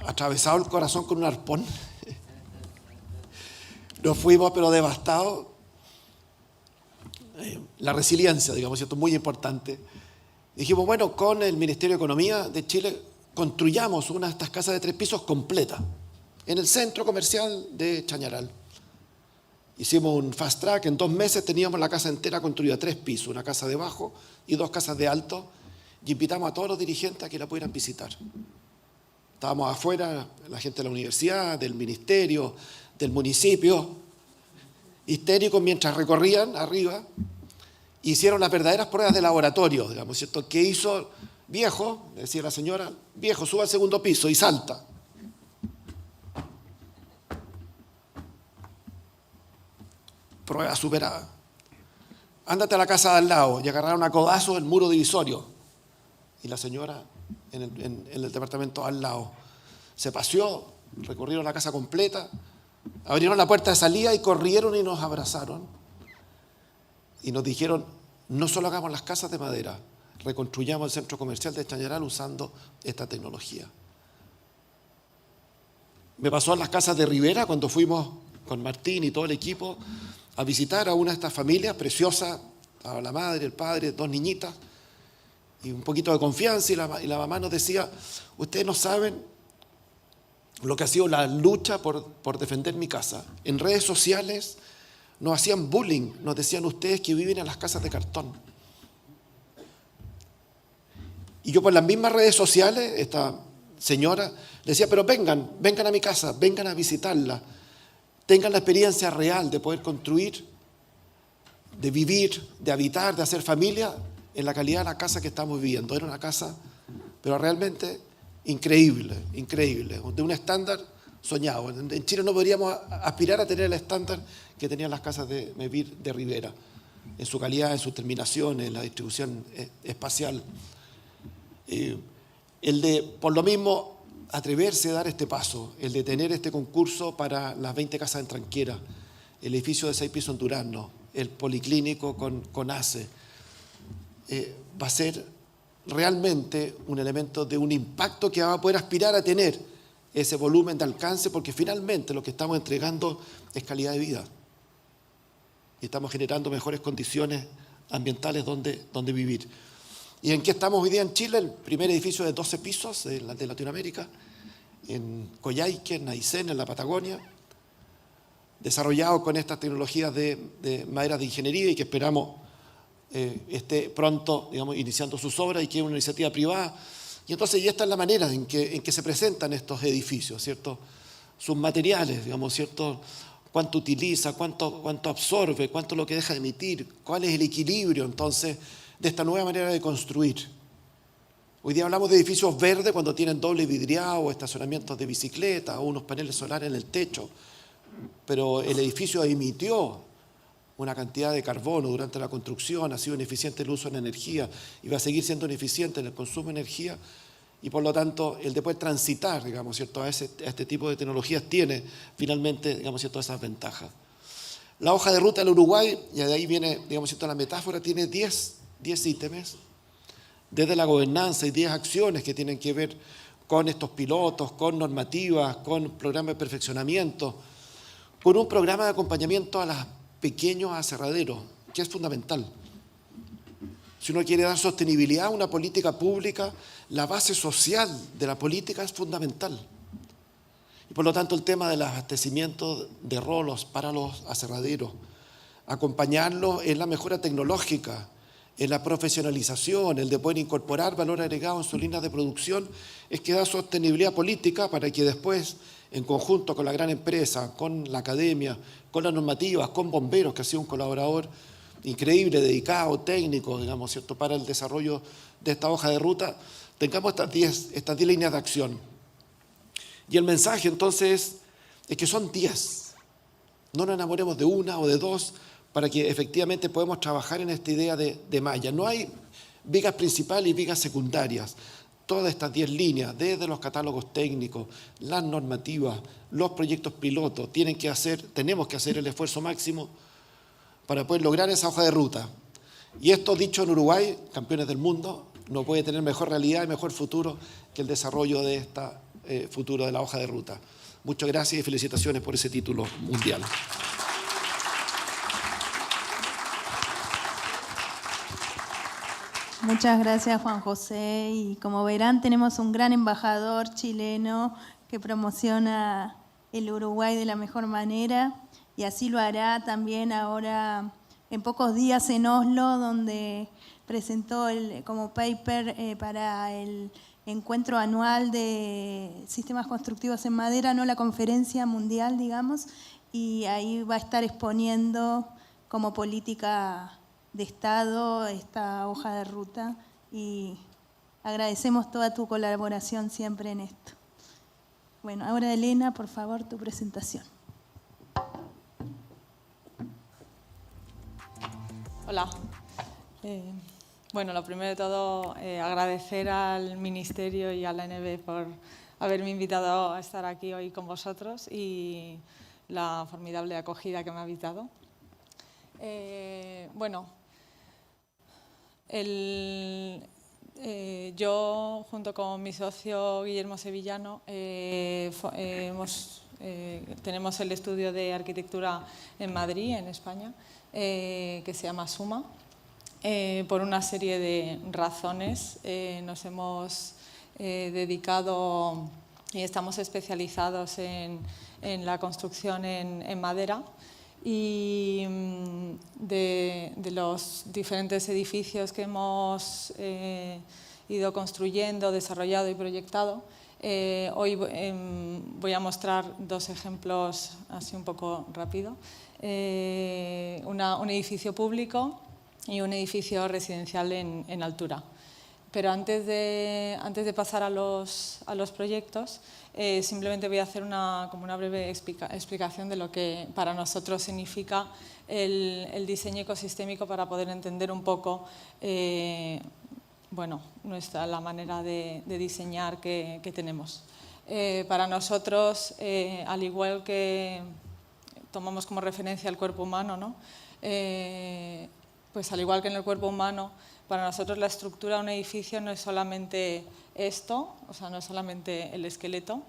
Atravesado el corazón con un arpón. Nos fuimos pero devastados. La resiliencia, digamos, ¿cierto? Muy importante. Dijimos, bueno, con el Ministerio de Economía de Chile construyamos una de estas casas de 3 pisos completa en el centro comercial de Chañaral. Hicimos un fast track, en 2 meses teníamos la casa entera construida, 3 pisos, una casa de bajo y 2 casas de alto, y invitamos a todos los dirigentes a que la pudieran visitar. Estábamos afuera, la gente de la universidad, del ministerio, del municipio, histéricos mientras recorrían arriba, hicieron las verdaderas pruebas de laboratorio, digamos, ¿cierto? ¿Qué hizo viejo? Le decía la señora, viejo, suba al 2.º piso y salta. Prueba superada. Ándate a la casa de al lado y agarraron a codazo el muro divisorio. Y la señora en el departamento al lado se paseó, recorrieron la casa completa, abrieron la puerta de salida y corrieron y nos abrazaron. Y nos dijeron, no solo hagamos las casas de madera, reconstruyamos el centro comercial de Chañaral usando esta tecnología. Me pasó en las casas de Rivera cuando fuimos con Martín y todo el equipo a visitar a una de estas familias preciosas, estaba la madre, el padre, 2 niñitas, y un poquito de confianza, y la mamá nos decía, ustedes no saben lo que ha sido la lucha por defender mi casa. En redes sociales nos hacían bullying, nos decían ustedes que viven en las casas de cartón. Y yo por las mismas redes sociales, esta señora, le decía, pero vengan a mi casa, vengan a visitarla, tengan la experiencia real de poder construir, de vivir, de habitar, de hacer familia en la calidad de la casa que estamos viviendo. Era una casa, pero realmente increíble, de un estándar soñado. En Chile no podríamos aspirar a tener el estándar que tenían las casas de Mevir de Rivera, en su calidad, en sus terminaciones, en la distribución espacial. El de, por lo mismo, atreverse a dar este paso, el de tener este concurso para las 20 casas en Tranquera, el edificio de 6 pisos en Durazno, el policlínico con ACE, va a ser realmente un elemento de un impacto que va a poder aspirar a tener ese volumen de alcance, porque finalmente lo que estamos entregando es calidad de vida y estamos generando mejores condiciones ambientales donde vivir. ¿Y en qué estamos hoy día en Chile? El primer edificio de 12 pisos de Latinoamérica, en Coyhaique, en Aysén, en la Patagonia, desarrollado con estas tecnologías de madera de ingeniería y que esperamos esté pronto, digamos, iniciando sus obras y que es una iniciativa privada. Y entonces ya esta es la manera en que se presentan estos edificios, ¿cierto? Sus materiales, digamos, ¿cierto? Cuánto utiliza, cuánto absorbe, cuánto es lo que deja de emitir, cuál es el equilibrio, entonces, de esta nueva manera de construir. Hoy día hablamos de edificios verdes cuando tienen doble vidriado, estacionamientos de bicicleta o unos paneles solares en el techo, pero el edificio emitió una cantidad de carbono durante la construcción, ha sido ineficiente el uso de la energía y va a seguir siendo ineficiente en el consumo de energía, y por lo tanto el de poder transitar, digamos, ¿cierto?, a este tipo de tecnologías tiene finalmente, digamos, ¿cierto?, esas ventajas. La hoja de ruta del Uruguay, y de ahí viene, digamos, ¿cierto?, la metáfora, tiene 10 ítems, desde la gobernanza y 10 acciones que tienen que ver con estos pilotos, con normativas, con programas de perfeccionamiento, con un programa de acompañamiento a los pequeños aserraderos, que es fundamental. Si uno quiere dar sostenibilidad a una política pública, la base social de la política es fundamental. Y por lo tanto el tema del abastecimiento de rolos para los aserraderos, acompañarlos en la mejora tecnológica, en la profesionalización, el de poder incorporar valor agregado en sus líneas de producción, es que da sostenibilidad política para que después, en conjunto con la gran empresa, con la academia, con las normativas, con bomberos, que ha sido un colaborador increíble, dedicado, técnico, digamos, ¿cierto?, para el desarrollo de esta hoja de ruta, tengamos estas 10 líneas de acción. Y el mensaje entonces es que son 10. No nos enamoremos de una o de dos, para que efectivamente podamos trabajar en esta idea de malla. No hay vigas principales y vigas secundarias. todas estas 10 líneas, desde los catálogos técnicos, las normativas, los proyectos pilotos, tenemos que hacer el esfuerzo máximo para poder lograr esa hoja de ruta. Y esto, dicho en Uruguay, campeones del mundo, no puede tener mejor realidad y mejor futuro que el desarrollo de este futuro de la hoja de ruta. Muchas gracias y felicitaciones por ese título mundial. Muchas gracias, Juan José. Y como verán, tenemos un gran embajador chileno que promociona el Uruguay de la mejor manera, y así lo hará también ahora en pocos días en Oslo, donde presentó como paper para el encuentro anual de sistemas constructivos en madera, no la conferencia mundial, digamos, y ahí va a estar exponiendo como política de Estado esta hoja de ruta, y agradecemos toda tu colaboración siempre en esto. Bueno, ahora Elena, por favor, tu presentación. Hola. Bueno, lo primero de todo, agradecer al Ministerio y a la ANB por haberme invitado a estar aquí hoy con vosotros y la formidable acogida que me habéis dado. Bueno, yo, junto con mi socio Guillermo Sevillano, tenemos el estudio de arquitectura en Madrid, en España, que se llama SUMA. Por una serie de razones nos hemos dedicado y estamos especializados en la construcción en madera, y de los diferentes edificios que hemos ido construyendo, desarrollado y proyectado, hoy voy a mostrar dos ejemplos así un poco rápido. Un edificio público y un edificio residencial en altura. Pero antes de pasar a los proyectos, simplemente voy a hacer como una breve explicación de lo que para nosotros significa el diseño ecosistémico, para poder entender un poco bueno, la manera de diseñar que tenemos. Para nosotros, al igual que tomamos como referencia el cuerpo humano, ¿no? Pues al igual que en el cuerpo humano, para nosotros la estructura de un edificio no es solamente esto, o sea, no es solamente el esqueleto,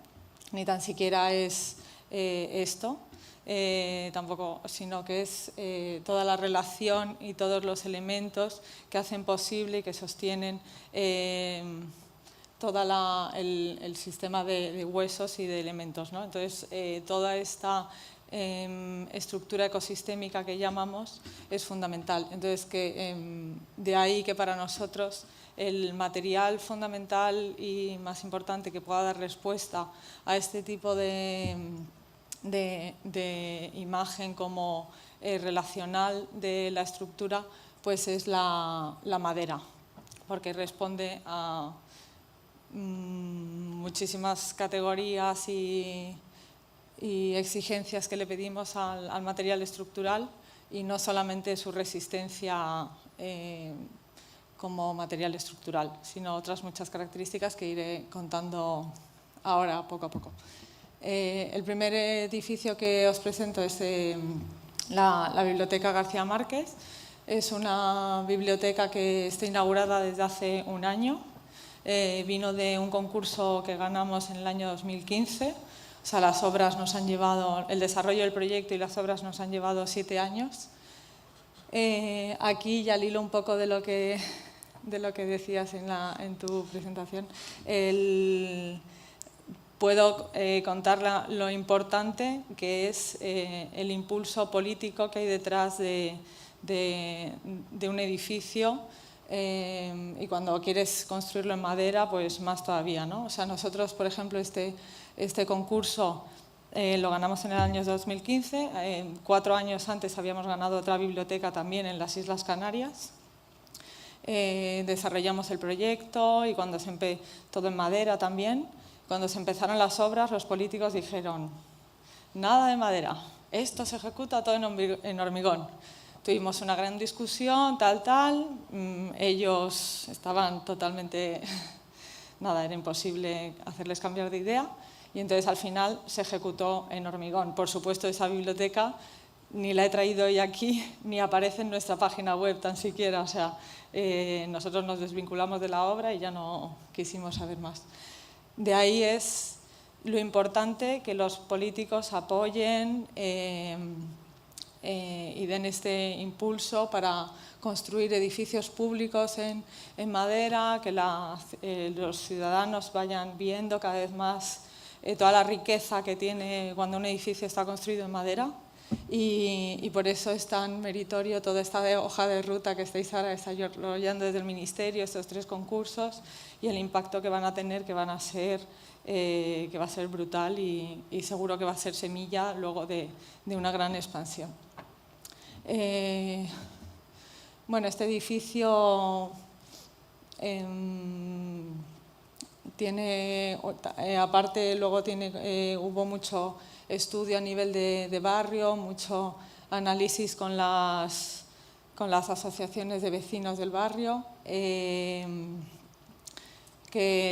ni tan siquiera es esto, tampoco, sino que es toda la relación y todos los elementos que hacen posible y que sostienen todo el sistema de huesos y de elementos, ¿no? Entonces, toda esta estructura ecosistémica que llamamos es fundamental. Entonces, de ahí que para nosotros el material fundamental y más importante que pueda dar respuesta a este tipo de imagen como relacional de la estructura, pues es la madera, porque responde a muchísimas categorías y exigencias que le pedimos al material estructural, y no solamente su resistencia como material estructural, sino otras muchas características que iré contando ahora poco a poco. El primer edificio que os presento es la Biblioteca García Márquez. Es una biblioteca que está inaugurada desde hace un año. Vino de un concurso que ganamos en el año 2015. O sea, las obras nos han llevado, el desarrollo del proyecto y las obras nos han llevado 7 años. Aquí, ya al hilo un poco de lo que decías en tu presentación, puedo contar lo importante que es el impulso político que hay detrás de un edificio, y cuando quieres construirlo en madera, pues más todavía, ¿no? O sea, nosotros, por ejemplo, este concurso lo ganamos en el año 2015. 4 años antes habíamos ganado otra biblioteca también en las Islas Canarias. Desarrollamos el proyecto y todo en madera también. Cuando se empezaron las obras, los políticos dijeron: nada de madera, esto se ejecuta todo en hormigón. Tuvimos una gran discusión, ellos estaban totalmente nada, era imposible hacerles cambiar de idea. Y entonces al final se ejecutó en hormigón. Por supuesto, esa biblioteca ni la he traído hoy aquí, ni aparece en nuestra página web tan siquiera. O sea, nosotros nos desvinculamos de la obra y ya no quisimos saber más. De ahí es lo importante que los políticos apoyen y den este impulso para construir edificios públicos en madera, que los ciudadanos vayan viendo cada vez más toda la riqueza que tiene cuando un edificio está construido en madera. Y por eso es tan meritorio toda esta hoja de ruta que estáis ahora desarrollando desde el Ministerio, estos 3 concursos y el impacto que van a tener, que va a ser brutal y seguro que va a ser semilla luego de una gran expansión. Bueno, este edificio tiene, aparte luego hubo mucho estudio a nivel de barrio, mucho análisis con las asociaciones de vecinos del barrio, que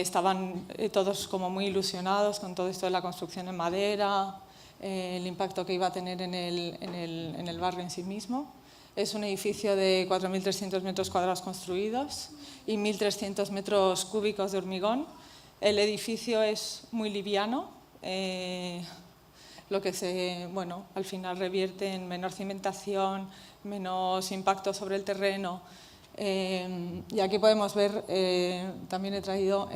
estaban todos como muy ilusionados con todo esto de la construcción en madera, el impacto que iba a tener en el barrio en sí mismo. Es un edificio de 4.300 metros cuadrados construidos y 1.300 metros cúbicos de hormigón. El edificio es muy liviano, lo que al final revierte en menor cimentación, menos impacto sobre el terreno. Y aquí podemos ver, también he traído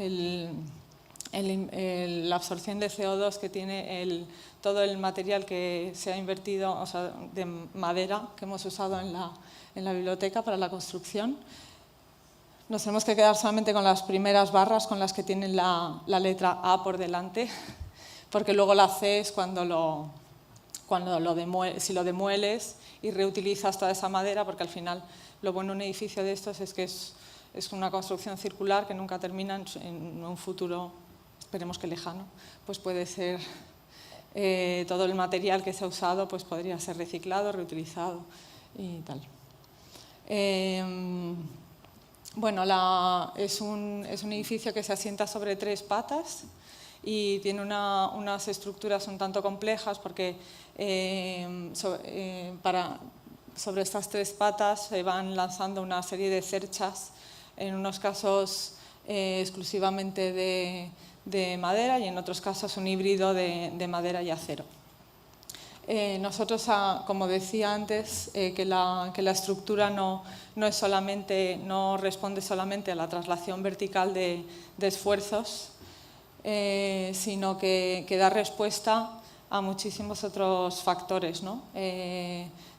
la absorción de CO2 que tiene todo el material que se ha invertido, o sea, de madera que hemos usado en la biblioteca para la construcción. Nos tenemos que quedar solamente con las primeras barras con las que tienen la letra A por delante, porque luego la C es si lo demueles y reutilizas toda esa madera, porque al final lo bueno de un edificio de estos es que es una construcción circular que nunca termina en un futuro, esperemos que lejano, pues puede ser todo el material que se ha usado pues podría ser reciclado, reutilizado y tal. Bueno, es un edificio que se asienta sobre 3 patas y tiene unas estructuras un tanto complejas porque sobre estas 3 patas se van lanzando una serie de cerchas, en unos casos exclusivamente de madera y en otros casos un híbrido de madera y acero. Nosotros, como decía antes, que la estructura no responde solamente a la traslación vertical de esfuerzos, sino que da respuesta a muchísimos otros factores, ¿no?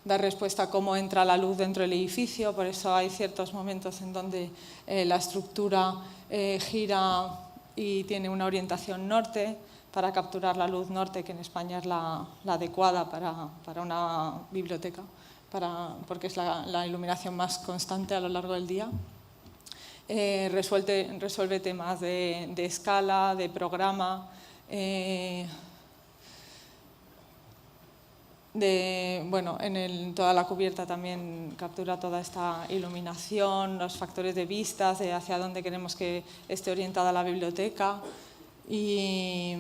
Da respuesta a cómo entra la luz dentro del edificio, por eso hay ciertos momentos en donde la estructura gira y tiene una orientación norte, para capturar la luz norte, que en España es la adecuada para una biblioteca, porque es la iluminación más constante a lo largo del día. Resuelve temas de escala, de programa, en toda la cubierta también captura toda esta iluminación, los factores de vistas, de hacia dónde queremos que esté orientada la biblioteca. Y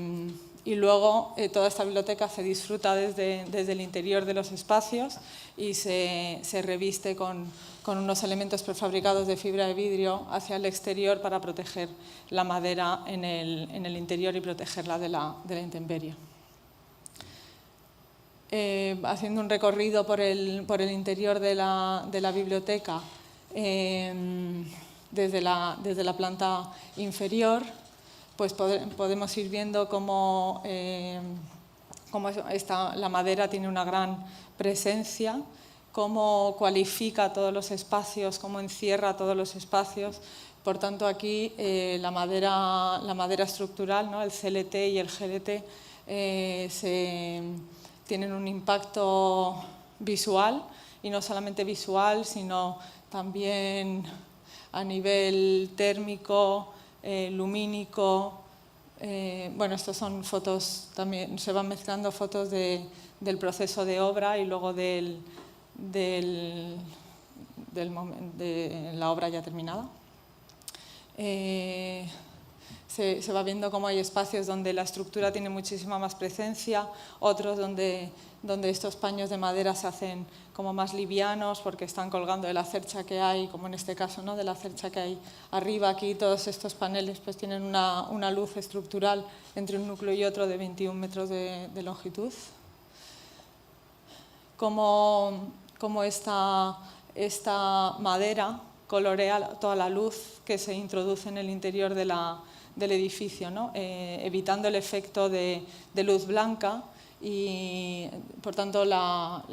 luego toda esta biblioteca se disfruta desde el interior de los espacios y se reviste con unos elementos prefabricados de fibra de vidrio hacia el exterior para proteger la madera en el interior y protegerla de la intemperie. Haciendo un recorrido por el interior de la biblioteca desde la planta inferior, pues podemos ir viendo cómo la madera tiene una gran presencia, cómo cualifica todos los espacios, cómo encierra todos los espacios. Por tanto, aquí la madera estructural, ¿no? El CLT y el GLT tienen un impacto visual, y no solamente visual, sino también a nivel térmico, lumínico. Estas son fotos, también se van mezclando fotos del proceso de obra y luego de la obra ya terminada. se va viendo cómo hay espacios donde la estructura tiene muchísima más presencia, otros donde estos paños de madera se hacen como más livianos porque están colgando de la cercha que hay, como en este caso, ¿no?, de la cercha que hay arriba. Aquí todos estos paneles pues tienen una luz estructural entre un núcleo y otro de 21 metros de longitud. Como esta madera colorea toda la luz que se introduce en el interior del edificio, ¿no?, evitando el efecto de luz blanca y, por tanto, bueno,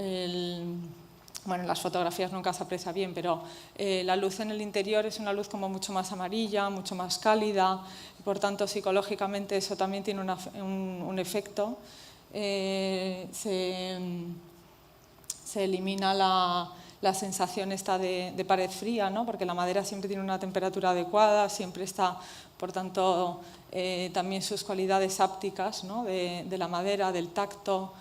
en las fotografías nunca se aprecia bien, pero la luz en el interior es una luz como mucho más amarilla, mucho más cálida, y por tanto psicológicamente eso también tiene un efecto. Se elimina la sensación esta de pared fría, ¿no?, porque la madera siempre tiene una temperatura adecuada, siempre está, por tanto, también sus cualidades ápticas, ¿no?, de la madera, del tacto,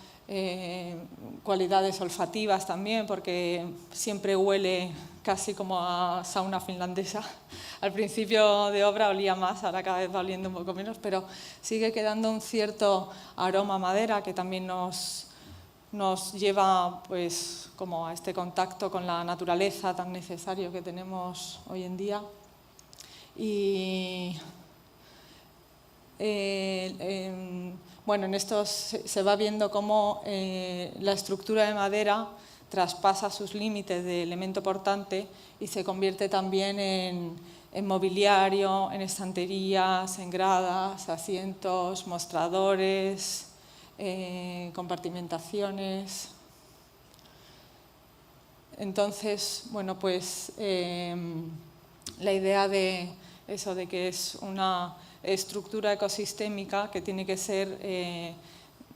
cualidades olfativas también, porque siempre huele casi como a sauna finlandesa. Al principio de obra olía más, ahora cada vez va oliendo un poco menos, pero sigue quedando un cierto aroma a madera que también nos lleva pues como a este contacto con la naturaleza tan necesario que tenemos hoy en día. Y bueno, en esto se va viendo cómo la estructura de madera traspasa sus límites de elemento portante y se convierte también en mobiliario, en estanterías, en gradas, asientos, mostradores, compartimentaciones. Entonces, bueno, pues la idea de eso, de que es una estructura ecosistémica que tiene que ser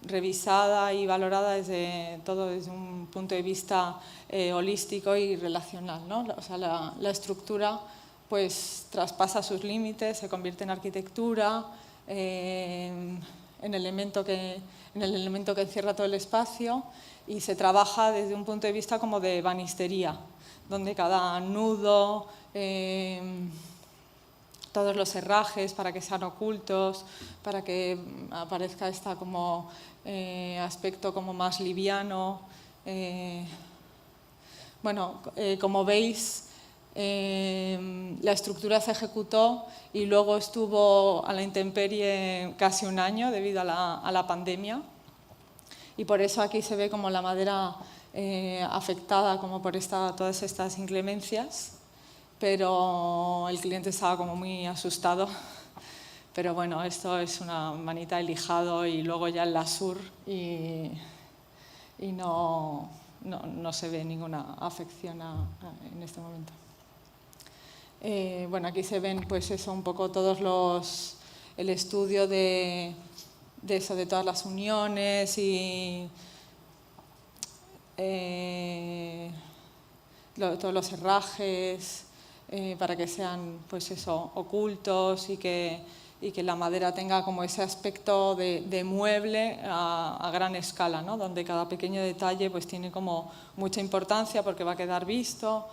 revisada y valorada desde un punto de vista holístico y relacional, ¿no? O sea, la estructura pues traspasa sus límites, se convierte en arquitectura, en el elemento que encierra todo el espacio, y se trabaja desde un punto de vista como de ebanistería, donde cada nudo, todos los herrajes para que sean ocultos, para que aparezca este como aspecto como más liviano. Bueno, como veis, la estructura se ejecutó y luego estuvo a la intemperie casi un año debido a la pandemia, y por eso aquí se ve como la madera afectada como por todas estas inclemencias, pero el cliente estaba como muy asustado. Pero bueno, esto es una manita de lijado y luego ya el lasur y no se ve ninguna afección en este momento. Bueno, aquí se ven pues eso, un poco todos el estudio de todas las uniones y todos los herrajes para que sean pues eso, ocultos y que la madera tenga como ese aspecto de mueble a gran escala, ¿no?, donde cada pequeño detalle pues tiene como mucha importancia porque va a quedar visto.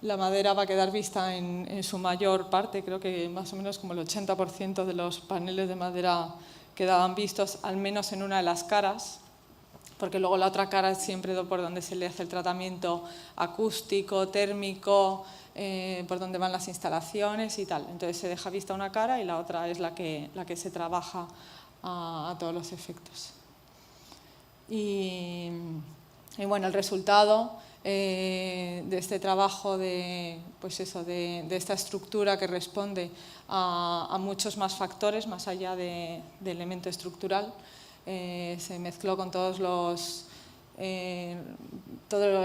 La madera va a quedar vista en su mayor parte, creo que más o menos como el 80% de los paneles de madera quedaban vistos, al menos en una de las caras, porque luego la otra cara es siempre por donde se le hace el tratamiento acústico, térmico, por donde van las instalaciones y tal. Entonces se deja vista una cara y la otra es la que se trabaja a todos los efectos. Y bueno, el resultado de este trabajo pues eso, de esta estructura que responde a muchos más factores más allá de elemento estructural, se mezcló con todo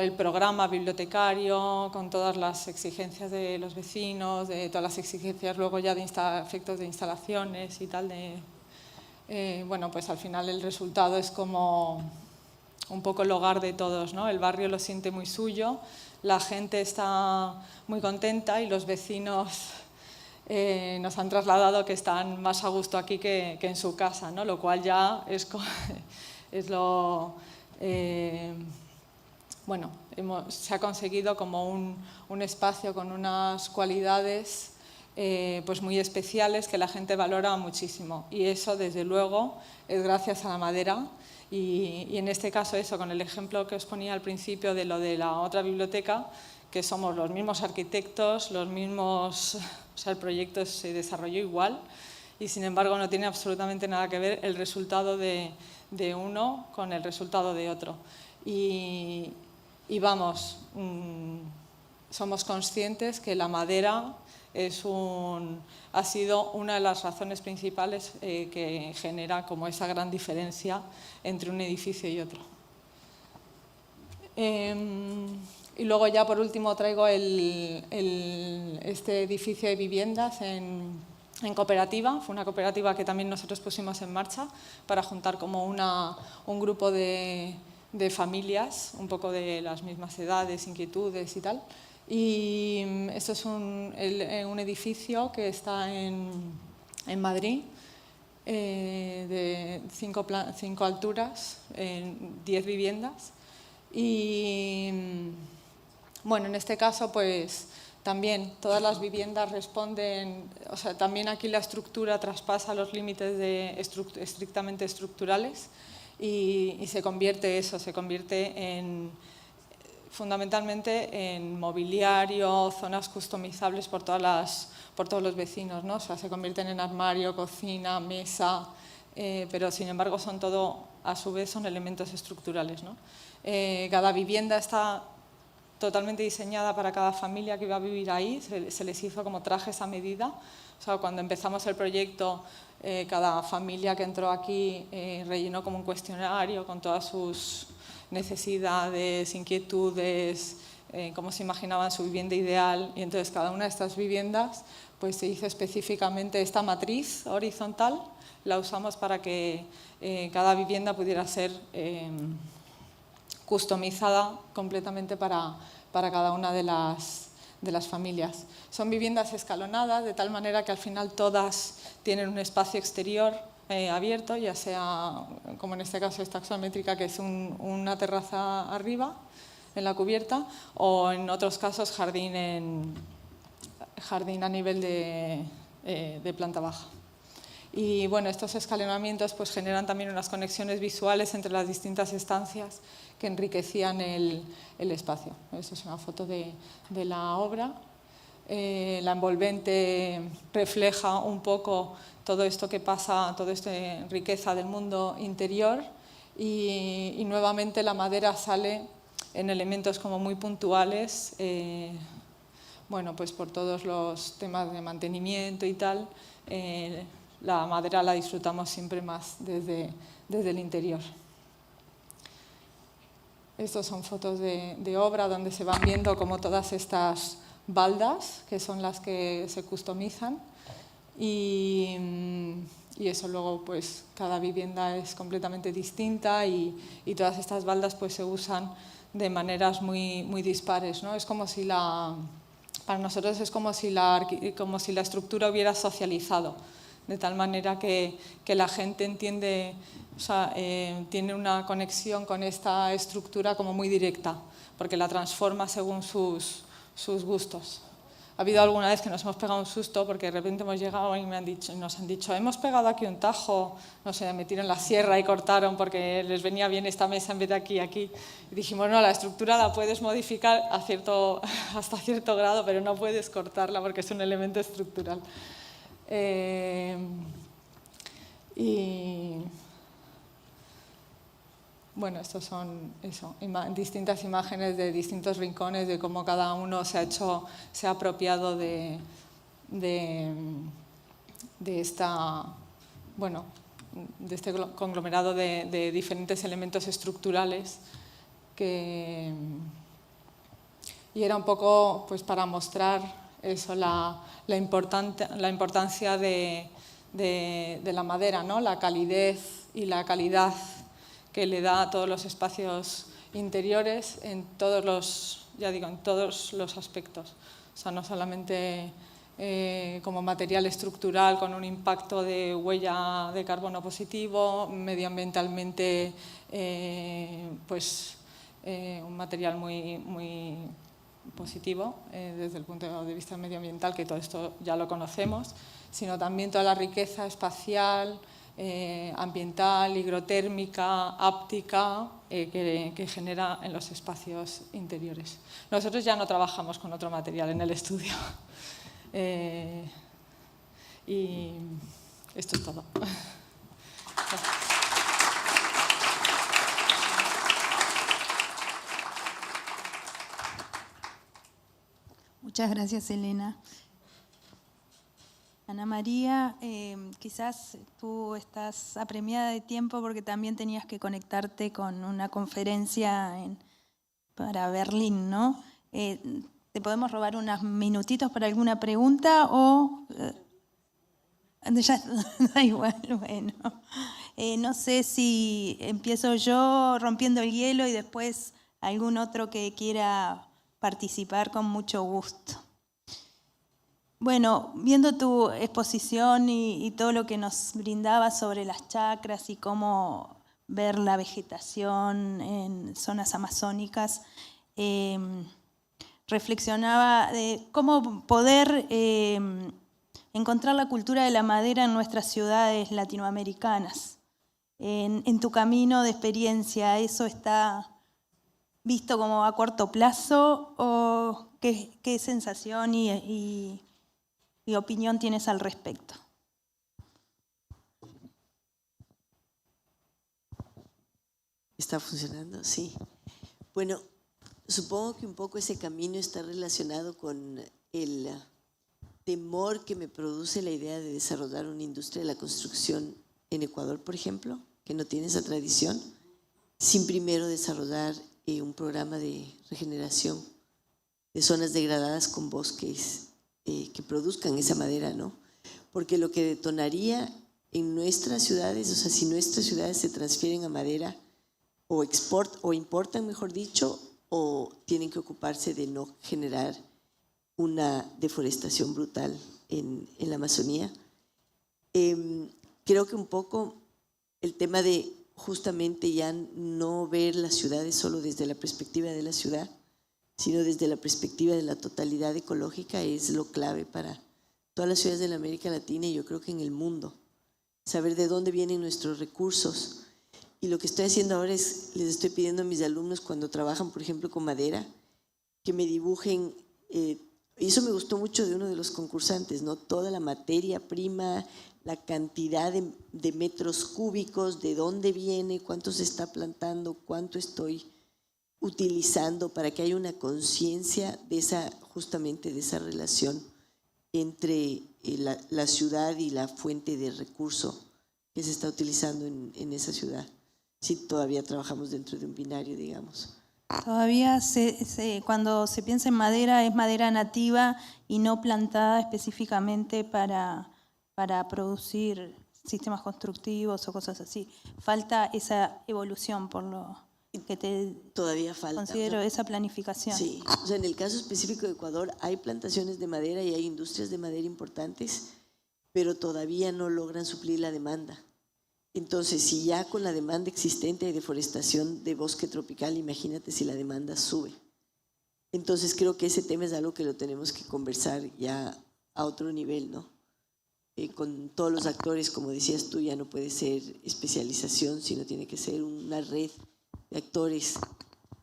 el programa bibliotecario, con todas las exigencias de los vecinos, de todas las exigencias luego ya de efectos de instalaciones y tal. Bueno, pues al final el resultado es como un poco el hogar de todos, ¿no? El barrio lo siente muy suyo, la gente está muy contenta y los vecinos nos han trasladado que están más a gusto aquí que en su casa, ¿no? Lo cual ya bueno, se ha conseguido como un espacio con unas cualidades pues muy especiales que la gente valora muchísimo. Y eso, desde luego, es gracias a la madera. Y en este caso, eso, con el ejemplo que os ponía al principio de lo de la otra biblioteca, que somos los mismos arquitectos, los mismos, o sea, el proyecto se desarrolló igual y sin embargo no tiene absolutamente nada que ver el resultado de uno con el resultado de otro. Y vamos, somos conscientes que la madera ha sido una de las razones principales que genera como esa gran diferencia entre un edificio y otro. Y luego ya por último traigo este edificio de viviendas en cooperativa. Fue una cooperativa que también nosotros pusimos en marcha para juntar como un grupo de familias, un poco de las mismas edades, inquietudes y tal. Y esto es un edificio que está en Madrid, de 5 alturas, en 10 viviendas. Y bueno, en este caso pues también todas las viviendas responden, o sea, también aquí la estructura traspasa los límites estrictamente estructurales y se convierte fundamentalmente en mobiliario, zonas customizables por todos los vecinos, ¿no? O sea, se convierten en armario, cocina, mesa, pero sin embargo a su vez son elementos estructurales, ¿no? Cada vivienda está totalmente diseñada para cada familia que iba a vivir ahí, se les hizo como trajes a medida. O sea, cuando empezamos el proyecto, cada familia que entró aquí rellenó como un cuestionario con todas sus necesidades, inquietudes, cómo se imaginaban su vivienda ideal, y entonces cada una de estas viviendas pues se hizo específicamente esta matriz horizontal, la usamos para que cada vivienda pudiera ser customizada completamente para cada una de las familias. Son viviendas escalonadas, de tal manera que al final todas tienen un espacio exterior abierto, ya sea, como en este caso, esta axométrica, que es una terraza arriba, en la cubierta, o en otros casos jardín a nivel de planta baja. Y bueno, estos escalonamientos pues generan también unas conexiones visuales entre las distintas estancias que enriquecían el espacio. Esta es una foto de la obra. La envolvente refleja un poco todo esto que pasa, toda esta riqueza del mundo interior, y nuevamente la madera sale en elementos como muy puntuales, bueno, pues por todos los temas de mantenimiento y tal. La madera la disfrutamos siempre más desde el interior. Estas son fotos de obra donde se van viendo como todas estas baldas, que son las que se customizan, y eso luego pues cada vivienda es completamente distinta y todas estas baldas pues se usan de maneras muy, muy dispares, ¿no? Es como si para nosotros es como si la estructura hubiera socializado, de tal manera que la gente entiende, o sea, tiene una conexión con esta estructura como muy directa, porque la transforma según sus gustos. Ha habido alguna vez que nos hemos pegado un susto porque de repente hemos llegado y nos han dicho hemos pegado aquí un tajo, no sé, metieron la sierra y cortaron porque les venía bien esta mesa en vez de aquí. Y dijimos, no, la estructura la puedes modificar hasta cierto grado, pero no puedes cortarla porque es un elemento estructural. Y bueno, estos son distintas imágenes de distintos rincones de cómo cada uno se ha apropiado de este conglomerado de diferentes elementos estructurales y era un poco pues para mostrar eso, la importancia de la madera, ¿no? La calidez y la calidad que le da a todos los espacios interiores en todos los aspectos. O sea, no solamente como material estructural con un impacto de huella de carbono positivo, medioambientalmente un material muy, muy positivo desde el punto de vista medioambiental, que todo esto ya lo conocemos, sino también toda la riqueza espacial, ambiental, higrotérmica, áptica, que genera en los espacios interiores. Nosotros ya no trabajamos con otro material en el estudio. Y esto es todo. Muchas gracias, Elena. Ana María, quizás tú estás apremiada de tiempo porque también tenías que conectarte con una conferencia para Berlín, ¿no? ¿Te podemos robar unos minutitos para alguna pregunta o...? Ya da igual, bueno. No sé si empiezo yo rompiendo el hielo y después algún otro que quiera participar, con mucho gusto. Bueno, viendo tu exposición y todo lo que nos brindaba sobre las chacras y cómo ver la vegetación en zonas amazónicas, reflexionaba de cómo poder encontrar la cultura de la madera en nuestras ciudades latinoamericanas. En tu camino de experiencia, ¿eso está visto como a corto plazo o qué sensación y opinión tienes al respecto? ¿Está funcionando? Sí. Bueno, supongo que un poco ese camino está relacionado con el temor que me produce la idea de desarrollar una industria de la construcción en Ecuador, por ejemplo, que no tiene esa tradición, sin primero desarrollar un programa de regeneración de zonas degradadas con bosques que produzcan esa madera, ¿no? Porque lo que detonaría en nuestras ciudades, o sea, si nuestras ciudades se transfieren a madera o importan, mejor dicho, o tienen que ocuparse de no generar una deforestación brutal en la Amazonía. Creo que un poco el tema de justamente ya no ver las ciudades solo desde la perspectiva de la ciudad, sino desde la perspectiva de la totalidad ecológica es lo clave para todas las ciudades de la América Latina y yo creo que en el mundo. Saber de dónde vienen nuestros recursos. Y lo que estoy haciendo ahora es, les estoy pidiendo a mis alumnos cuando trabajan, por ejemplo, con madera, que me dibujen, y eso me gustó mucho de uno de los concursantes, ¿no? Toda la materia prima, la cantidad de metros cúbicos, de dónde viene, cuánto se está plantando, cuánto estoy utilizando para que haya una conciencia de esa, justamente de esa relación entre la ciudad y la fuente de recurso que se está utilizando en esa ciudad. Si todavía trabajamos dentro de un binario, digamos. Todavía cuando se piensa en madera es madera nativa y no plantada específicamente para producir sistemas constructivos o cosas así. Falta esa evolución, por lo que todavía falta. Considero, o sea, esa planificación. Sí, o sea, en el caso específico de Ecuador hay plantaciones de madera y hay industrias de madera importantes, pero todavía no logran suplir la demanda. Entonces, si ya con la demanda existente hay deforestación de bosque tropical, imagínate si la demanda sube. Entonces, creo que ese tema es algo que lo tenemos que conversar ya a otro nivel, ¿no? Con todos los actores, como decías tú, ya no puede ser especialización, sino tiene que ser una red de actores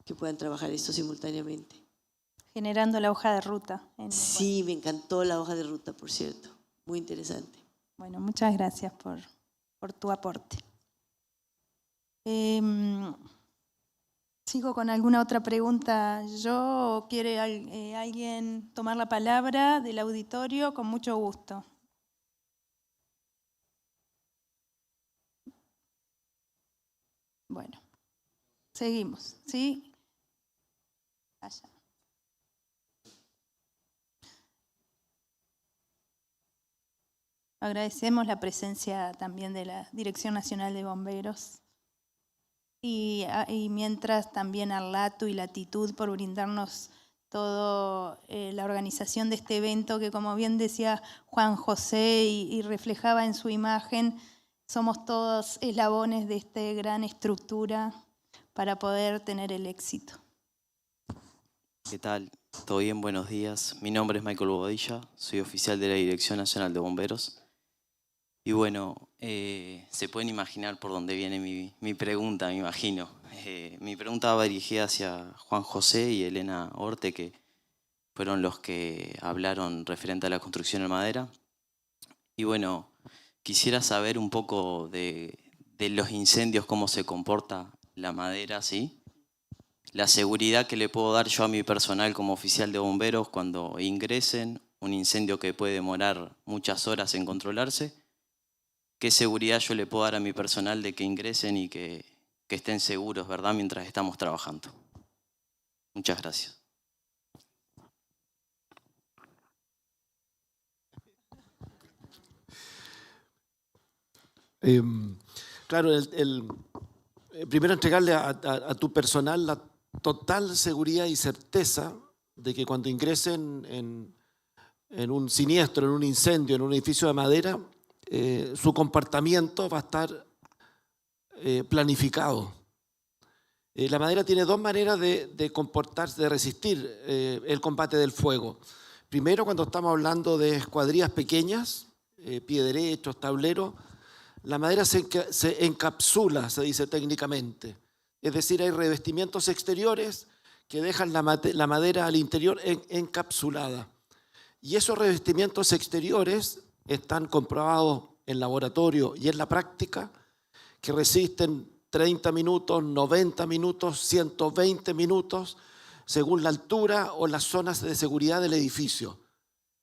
que puedan trabajar esto simultáneamente. Generando la hoja de ruta. Sí, me encantó la hoja de ruta, por cierto. Muy interesante. Bueno, muchas gracias por tu aporte. ¿Sigo con alguna otra pregunta? ¿Yo quiere alguien tomar la palabra del auditorio? Con mucho gusto. Bueno, seguimos, ¿sí? Allá. Agradecemos la presencia también de la Dirección Nacional de Bomberos y mientras también al LATU y Latitud por brindarnos toda la organización de este evento que, como bien decía Juan José y reflejaba en su imagen, somos todos eslabones de esta gran estructura para poder tener el éxito. ¿Qué tal? Todo bien, buenos días. Mi nombre es Michael Bobadilla, soy oficial de la Dirección Nacional de Bomberos. Y bueno, se pueden imaginar por dónde viene mi pregunta, me imagino. Mi pregunta va dirigida hacia Juan José y Elena Orte, que fueron los que hablaron referente a la construcción en madera. Y bueno, quisiera saber un poco de los incendios, cómo se comporta la madera, ¿sí? La seguridad que le puedo dar yo a mi personal como oficial de bomberos cuando ingresen, un incendio que puede demorar muchas horas en controlarse. ¿Qué seguridad yo le puedo dar a mi personal de que ingresen y que estén seguros, ¿verdad?, mientras estamos trabajando? Muchas gracias. Claro, primero entregarle a tu personal la total seguridad y certeza de que cuando ingresen en un siniestro, en un incendio, en un edificio de madera, su comportamiento va a estar planificado. La madera tiene dos maneras de comportarse, de resistir el combate del fuego. Primero, cuando estamos hablando de escuadrillas pequeñas, pie derechos, tableros, la madera se encapsula, se dice técnicamente. Es decir, hay revestimientos exteriores que dejan la madera al interior encapsulada. Y esos revestimientos exteriores están comprobados en laboratorio y en la práctica que resisten 30 minutos, 90 minutos, 120 minutos, según la altura o las zonas de seguridad del edificio.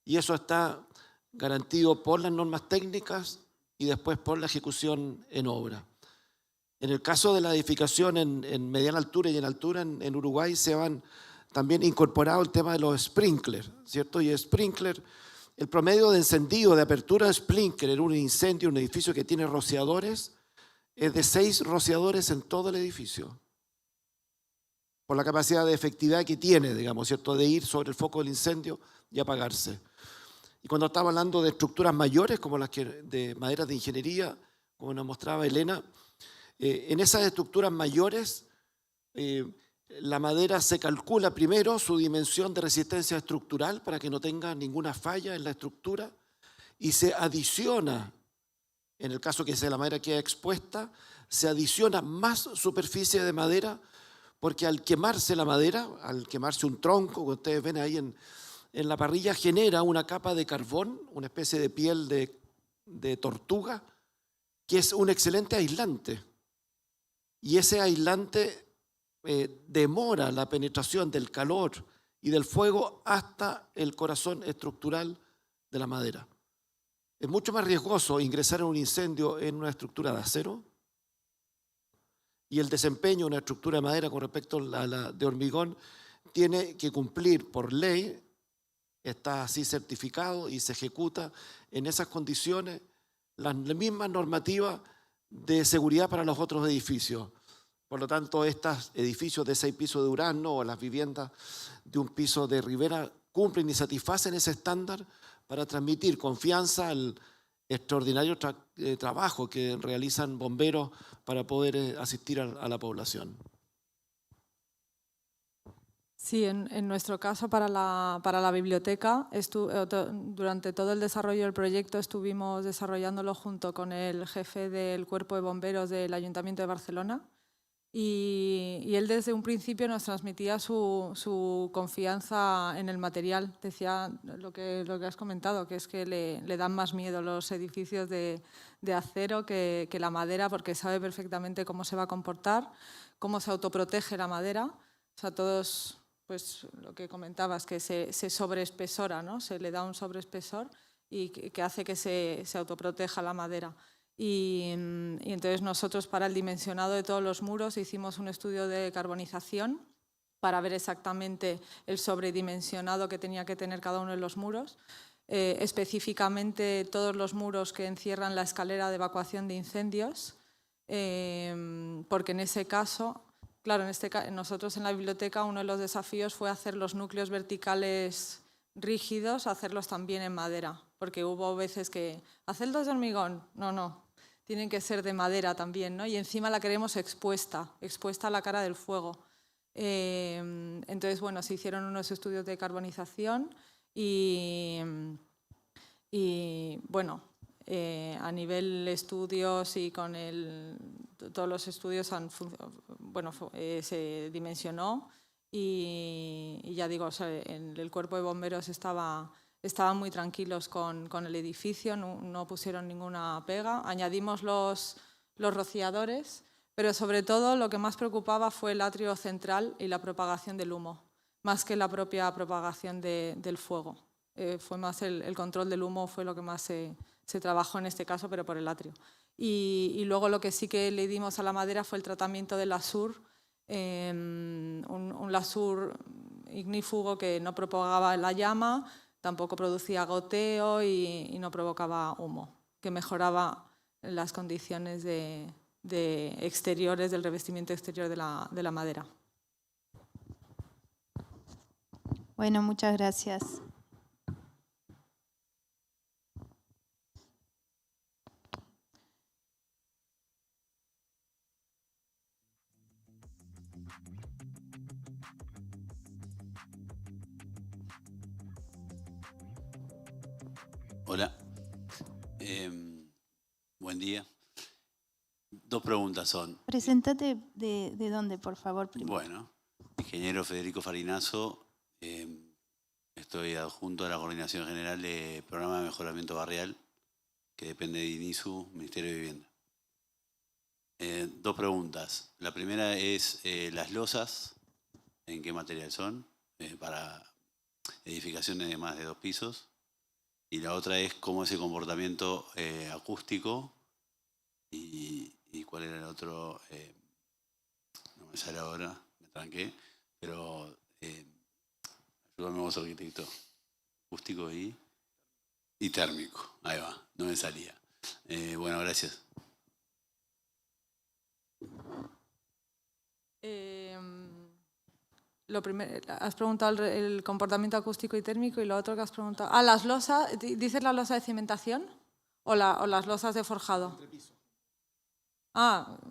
Y eso está garantido por las normas técnicas y después por la ejecución en obra. En el caso de la edificación en mediana altura y en altura en Uruguay se han también incorporado el tema de los sprinklers, ¿cierto? Y sprinkler, el promedio de encendido, de apertura de sprinkler en un incendio, un edificio que tiene rociadores, es de 6 rociadores en todo el edificio, por la capacidad de efectividad que tiene, digamos, ¿cierto?, de ir sobre el foco del incendio y apagarse. Y cuando estamos hablando de estructuras mayores, como las que de maderas de ingeniería, como nos mostraba Elena, en esas estructuras mayores, la madera se calcula primero su dimensión de resistencia estructural para que no tenga ninguna falla en la estructura y se adiciona, en el caso que sea la madera queda expuesta, se adiciona más superficie de madera porque al quemarse la madera, al quemarse un tronco, que ustedes ven ahí en la parrilla, genera una capa de carbón, una especie de piel de tortuga, que es un excelente aislante. Y ese aislante demora la penetración del calor y del fuego hasta el corazón estructural de la madera. Es mucho más riesgoso ingresar en un incendio en una estructura de acero y el desempeño de una estructura de madera con respecto a la de hormigón tiene que cumplir por ley, está así certificado y se ejecuta en esas condiciones las mismas normativas de seguridad para los otros edificios. Por lo tanto, estos edificios de 6 pisos de Durazno o las viviendas de un piso de Rivera cumplen y satisfacen ese estándar para transmitir confianza al extraordinario trabajo que realizan bomberos para poder asistir a la población. Sí, en nuestro caso para la biblioteca, durante todo el desarrollo del proyecto estuvimos desarrollándolo junto con el jefe del Cuerpo de Bomberos del Ayuntamiento de Barcelona y él desde un principio nos transmitía su confianza en el material. Decía lo que has comentado, que es que le dan más miedo los edificios de acero que la madera, porque sabe perfectamente cómo se va a comportar, cómo se autoprotege la madera. O sea, todos... Pues lo que comentabas, que se sobreespesora, ¿no? Se le da un sobreespesor y que hace que se autoproteja la madera. Y entonces nosotros para el dimensionado de todos los muros hicimos un estudio de carbonización para ver exactamente el sobredimensionado que tenía que tener cada uno de los muros. Específicamente todos los muros que encierran la escalera de evacuación de incendios, porque en ese caso... Claro, nosotros en la biblioteca uno de los desafíos fue hacer los núcleos verticales rígidos, hacerlos también en madera, porque hubo veces que, ¿hacerlos de hormigón? No, tienen que ser de madera también, ¿no? Y encima la queremos expuesta a la cara del fuego. Entonces, bueno, se hicieron unos estudios de carbonización y bueno, a nivel estudios y con todos los estudios se dimensionó y ya digo, o sea, el cuerpo de bomberos estaban muy tranquilos con el edificio, no pusieron ninguna pega. Añadimos los rociadores, pero sobre todo lo que más preocupaba fue el atrio central y la propagación del humo, más que la propia propagación del fuego. Fue más el control del humo, fue lo que más se trabajó en este caso, pero por el atrio. Y luego lo que sí que le dimos a la madera fue el tratamiento del lasur, un lasur ignífugo que no propagaba la llama, tampoco producía goteo y no provocaba humo, que mejoraba las condiciones de exteriores, del revestimiento exterior de la madera. Bueno, muchas gracias. Hola, buen día. Dos preguntas son. Preséntate de dónde, por favor, primero. Bueno, ingeniero Federico Farinazo, estoy adjunto a la Coordinación General de Programa de Mejoramiento Barrial, que depende de INISU, Ministerio de Vivienda. Dos preguntas. La primera es las losas, ¿en qué material son? Para edificaciones de más de 2 pisos. Y la otra es cómo es el comportamiento acústico y cuál era el otro, no me sale ahora, me tranqué, pero ayúdame vos, arquitecto, acústico y térmico, ahí va, no me salía. Bueno, gracias. Lo primero, has preguntado el comportamiento acústico y térmico y lo otro que has preguntado... Ah, las losas, ¿dices la losa de cimentación o las losas de forjado?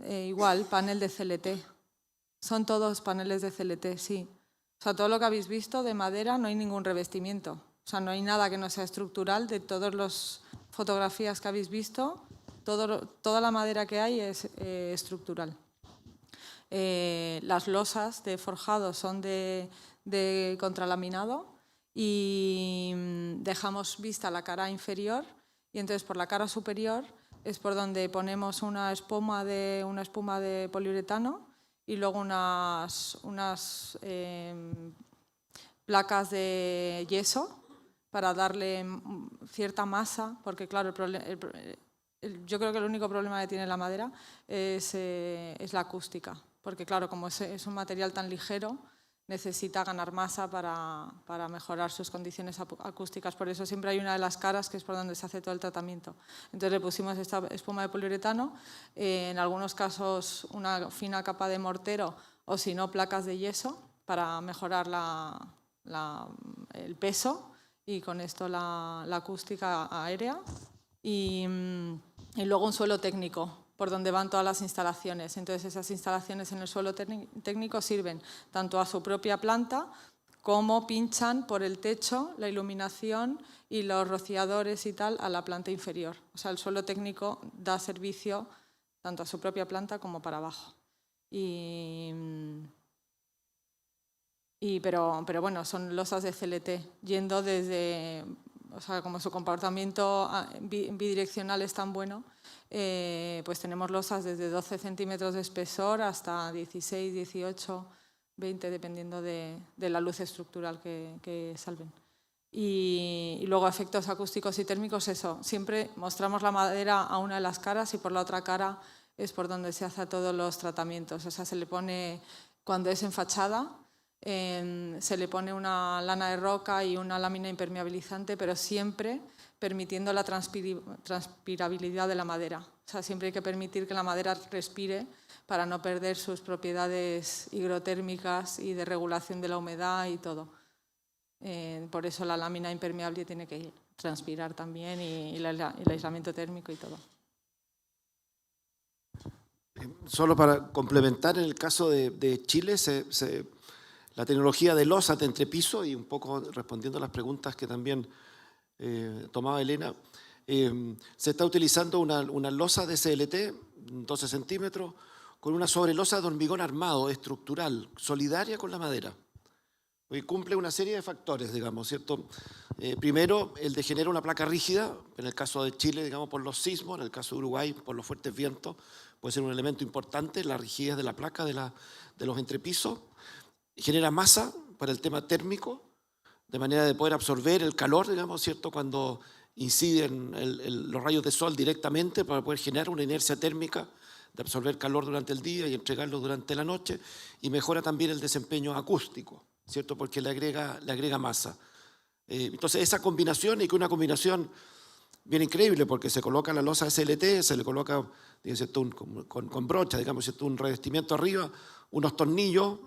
Igual, panel de CLT. Son todos paneles de CLT, sí. O sea, todo lo que habéis visto de madera no hay ningún revestimiento. O sea, no hay nada que no sea estructural. De todas las fotografías que habéis visto, toda la madera que hay es estructural. Las losas de forjado son de contralaminado y dejamos vista la cara inferior y entonces por la cara superior es por donde ponemos una espuma de poliuretano y luego unas placas de yeso para darle cierta masa, porque claro, yo creo que el único problema que tiene la madera es la acústica. Porque claro, como es un material tan ligero, necesita ganar masa para mejorar sus condiciones acústicas. Por eso siempre hay una de las caras que es por donde se hace todo el tratamiento. Entonces le pusimos esta espuma de poliuretano, en algunos casos una fina capa de mortero o si no placas de yeso para mejorar el peso y con esto la acústica aérea. Y luego un suelo técnico, por donde van todas las instalaciones. Entonces esas instalaciones en el suelo técnico sirven tanto a su propia planta como pinchan por el techo, la iluminación y los rociadores y tal a la planta inferior. O sea, el suelo técnico da servicio tanto a su propia planta como para abajo. Pero bueno, son losas de CLT, yendo desde... O sea, como su comportamiento bidireccional es tan bueno, pues tenemos losas desde 12 centímetros de espesor hasta 16, 18, 20, dependiendo de la luz estructural que salven. Y luego efectos acústicos y térmicos, eso. Siempre mostramos la madera a una de las caras y por la otra cara es por donde se hacen todos los tratamientos. O sea, se le pone, cuando es en fachada, se le pone una lana de roca y una lámina impermeabilizante, pero siempre permitiendo la transpirabilidad de la madera. O sea, siempre hay que permitir que la madera respire para no perder sus propiedades higrotérmicas y de regulación de la humedad y todo. Por eso la lámina impermeable tiene que transpirar también y el aislamiento térmico y todo. Solo para complementar, en el caso de Chile se la tecnología de losa de entrepiso, y un poco respondiendo a las preguntas que también tomaba Elena, se está utilizando una losa de CLT, 12 centímetros, con una sobrelosa de hormigón armado, estructural, solidaria con la madera. Y cumple una serie de factores, digamos, ¿cierto? Primero, el de generar una placa rígida, en el caso de Chile, digamos, por los sismos, en el caso de Uruguay, por los fuertes vientos, puede ser un elemento importante, la rigidez de la placa de los entrepisos. Genera masa para el tema térmico, de manera de poder absorber el calor, digamos, ¿cierto?, cuando inciden los rayos de sol directamente, para poder generar una inercia térmica de absorber calor durante el día y entregarlo durante la noche, y mejora también el desempeño acústico, ¿cierto?, porque le agrega masa. Entonces esa combinación, y que una combinación bien increíble, porque se coloca la losa SLT, se le coloca, ¿cierto?, con brocha, digamos, ¿cierto?, un revestimiento arriba, unos tornillos.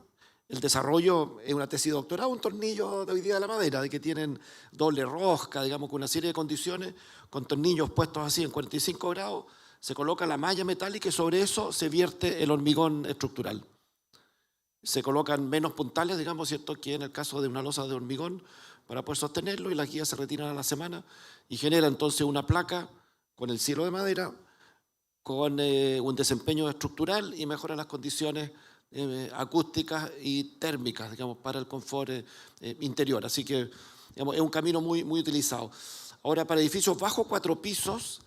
El desarrollo es una tesis de doctorado, un tornillo de hoy día de la madera, de que tienen doble rosca, digamos, con una serie de condiciones, con tornillos puestos así en 45 grados, se coloca la malla metálica y sobre eso se vierte el hormigón estructural. Se colocan menos puntales, digamos, ¿cierto?, que en el caso de una losa de hormigón, para poder sostenerlo, y las guías se retiran a la semana y genera entonces una placa con el cielo de madera, con un desempeño estructural, y mejora las condiciones acústicas y térmicas, digamos, para el confort interior. Así que, digamos, es un camino muy, muy utilizado. Ahora, para edificios bajo 4 pisos,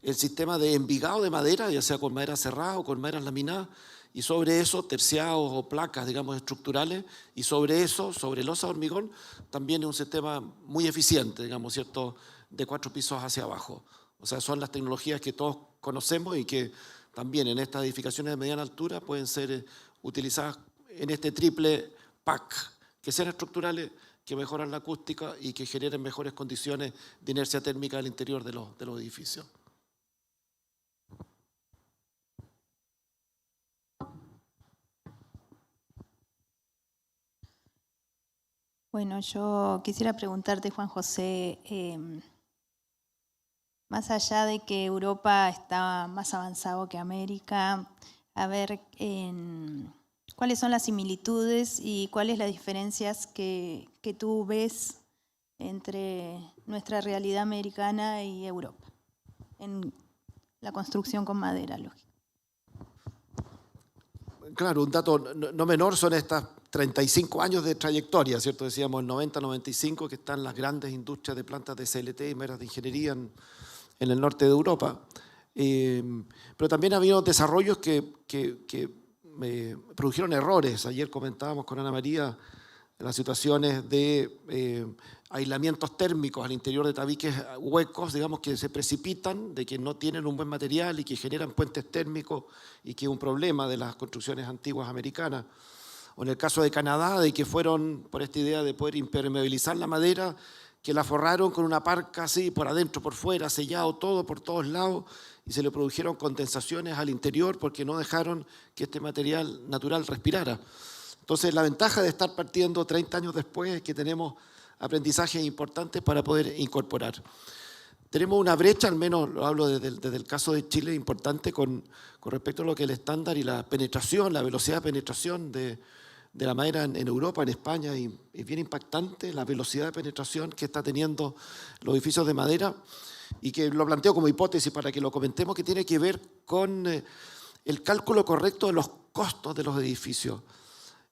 el sistema de envigado de madera, ya sea con madera cerrada o con madera laminada, y sobre eso terciados o placas, digamos, estructurales, y sobre eso, sobre losa de hormigón, también es un sistema muy eficiente, digamos, ¿cierto?, de 4 pisos hacia abajo. O sea, son las tecnologías que todos conocemos y que también en estas edificaciones de mediana altura pueden ser utilizadas en este triple pack, que sean estructurales, que mejoran la acústica y que generen mejores condiciones de inercia térmica al interior de los edificios. Bueno, yo quisiera preguntarte, Juan José, más allá de que Europa está más avanzado que América, a ver cuáles son las similitudes y cuáles las diferencias que tú ves entre nuestra realidad americana y Europa, en la construcción con madera, lógico. Claro, un dato no menor son estas 35 años de trayectoria, ¿cierto? Decíamos en 90-95 que están las grandes industrias de plantas de CLT y maderas de ingeniería en el norte de Europa. Pero también ha habido desarrollos que produjeron errores. Ayer comentábamos con Ana María las situaciones de aislamientos térmicos al interior de tabiques huecos, digamos, que se precipitan, de que no tienen un buen material y que generan puentes térmicos, y que es un problema de las construcciones antiguas americanas. O en el caso de Canadá, de que fueron por esta idea de poder impermeabilizar la madera, que la forraron con una parca así, por adentro, por fuera, sellado todo por todos lados, y se le produjeron condensaciones al interior porque no dejaron que este material natural respirara. Entonces, la ventaja de estar partiendo 30 años después es que tenemos aprendizajes importantes para poder incorporar. Tenemos una brecha, al menos lo hablo desde el caso de Chile, importante con respecto a lo que es el estándar y la penetración, la velocidad de penetración de la madera en Europa, en España, y es bien impactante la velocidad de penetración que está teniendo los edificios de madera, y que lo planteo como hipótesis para que lo comentemos, que tiene que ver con el cálculo correcto de los costos de los edificios.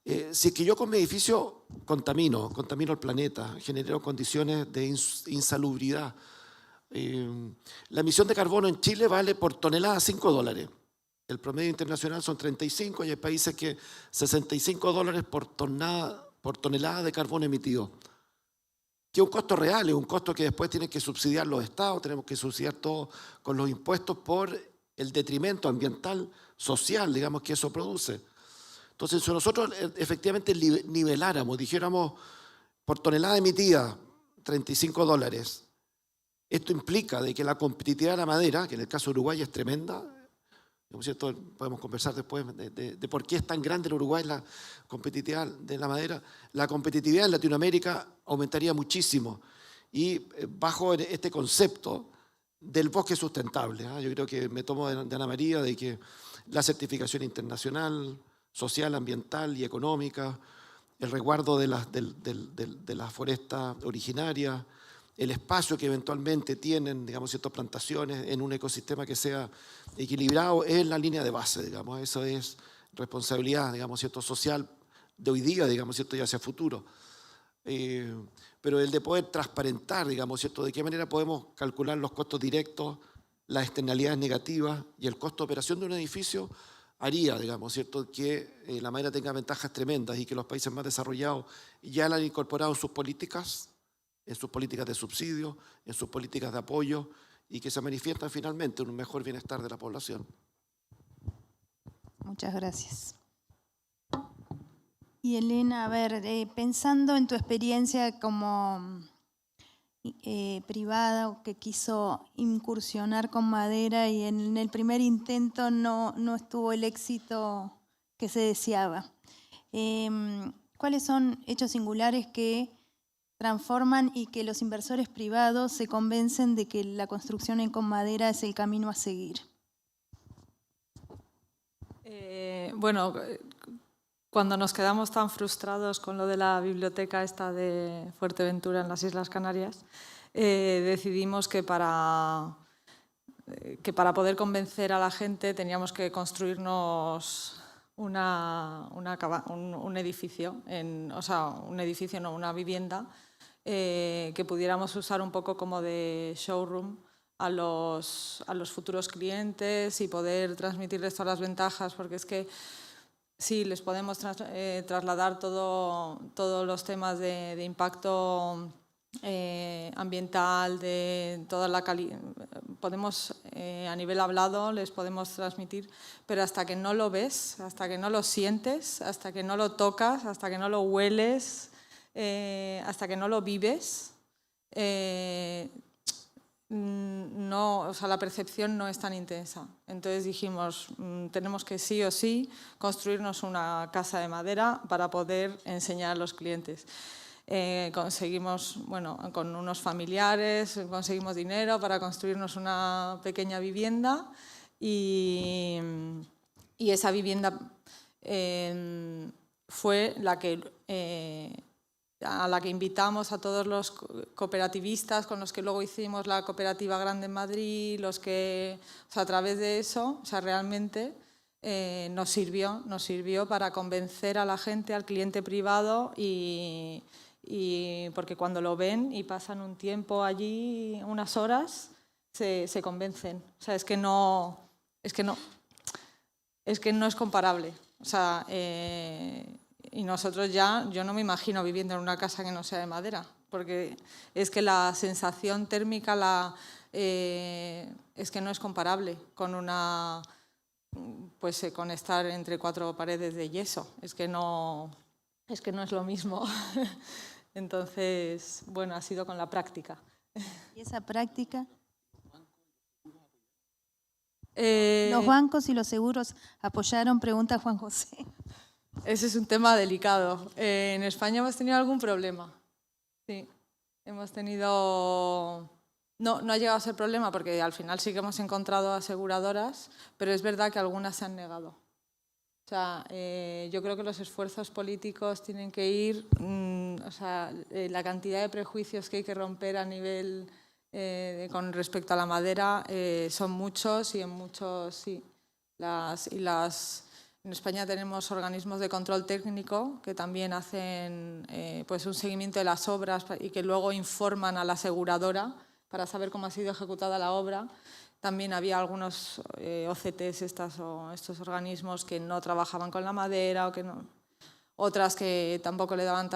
Si es que yo con mi edificio contamino el planeta, genero condiciones de insalubridad, la emisión de carbono en Chile vale por tonelada $5. El promedio internacional son 35, y hay países que $65 por tonelada de carbono emitido. Que es un costo real, es un costo que después tienen que subsidiar los estados, tenemos que subsidiar todo con los impuestos por el detrimento ambiental, social, digamos, que eso produce. Entonces, si nosotros efectivamente niveláramos, dijéramos por tonelada emitida $35, esto implica de que la competitividad de la madera, que en el caso de Uruguay es tremenda, ¿cierto? Podemos conversar después de por qué es tan grande en Uruguay la competitividad de la madera. La competitividad en Latinoamérica aumentaría muchísimo, y bajo este concepto del bosque sustentable. Yo creo que me tomo de Ana María de que la certificación internacional, social, ambiental y económica, el resguardo de las forestas originarias, el espacio que eventualmente tienen, digamos, ciertas plantaciones en un ecosistema que sea equilibrado, es la línea de base, digamos. Eso es responsabilidad, digamos, cierto, social de hoy día, digamos, cierto, y hacia futuro. Pero el de poder transparentar, digamos, cierto, de qué manera podemos calcular los costos directos, las externalidades negativas y el costo de operación de un edificio, haría, digamos, cierto, que la madera tenga ventajas tremendas y que los países más desarrollados ya la han incorporado en sus políticas de subsidio, en sus políticas de apoyo, y que se manifiestan finalmente en un mejor bienestar de la población. Muchas gracias. Y Elena, a ver, pensando en tu experiencia como privada o que quiso incursionar con madera y en el primer intento no estuvo el éxito que se deseaba. ¿Cuáles son hechos singulares que transforman y que los inversores privados se convencen de que la construcción con madera es el camino a seguir? Bueno, cuando nos quedamos tan frustrados con lo de la biblioteca esta de Fuerteventura en las Islas Canarias, decidimos que para poder convencer a la gente teníamos que construirnos un edificio, una vivienda que pudiéramos usar un poco como de showroom a los futuros clientes y poder transmitirles todas las ventajas, porque es que sí, les podemos trasladar todos los temas de impacto ambiental, de toda la calidad. Podemos, a nivel hablado, les podemos transmitir, pero hasta que no lo ves, hasta que no lo sientes, hasta que no lo tocas, hasta que no lo hueles, hasta que no lo vives, la percepción no es tan intensa. Entonces dijimos, tenemos que sí o sí construirnos una casa de madera para poder enseñar a los clientes. Conseguimos, con unos familiares, conseguimos dinero para construirnos una pequeña vivienda y esa vivienda fue a la que invitamos a todos los cooperativistas con los que luego hicimos la cooperativa grande en Madrid, a través de eso, realmente nos sirvió para convencer a la gente, al cliente privado, y porque cuando lo ven y pasan un tiempo allí, unas horas, se convencen. Es que no es comparable. Y nosotros yo no me imagino viviendo en una casa que no sea de madera, porque es que la sensación térmica es que no es comparable con con estar entre cuatro paredes de yeso. Es que no es lo mismo. Entonces, ha sido con la práctica. ¿Y esa práctica? ¿Los bancos y los seguros apoyaron? Pregunta Juan José. Ese es un tema delicado. En España hemos tenido algún problema. Sí, hemos tenido... No ha llegado a ser problema porque al final sí que hemos encontrado aseguradoras, pero es verdad que algunas se han negado. Yo creo que los esfuerzos políticos tienen que ir... la cantidad de prejuicios que hay que romper a nivel con respecto a la madera son muchos, y en muchos sí. En España tenemos organismos de control técnico que también hacen un seguimiento de las obras y que luego informan a la aseguradora para saber cómo ha sido ejecutada la obra. También había algunos OCTs, estos organismos que no trabajaban con la madera, otras que tampoco le daban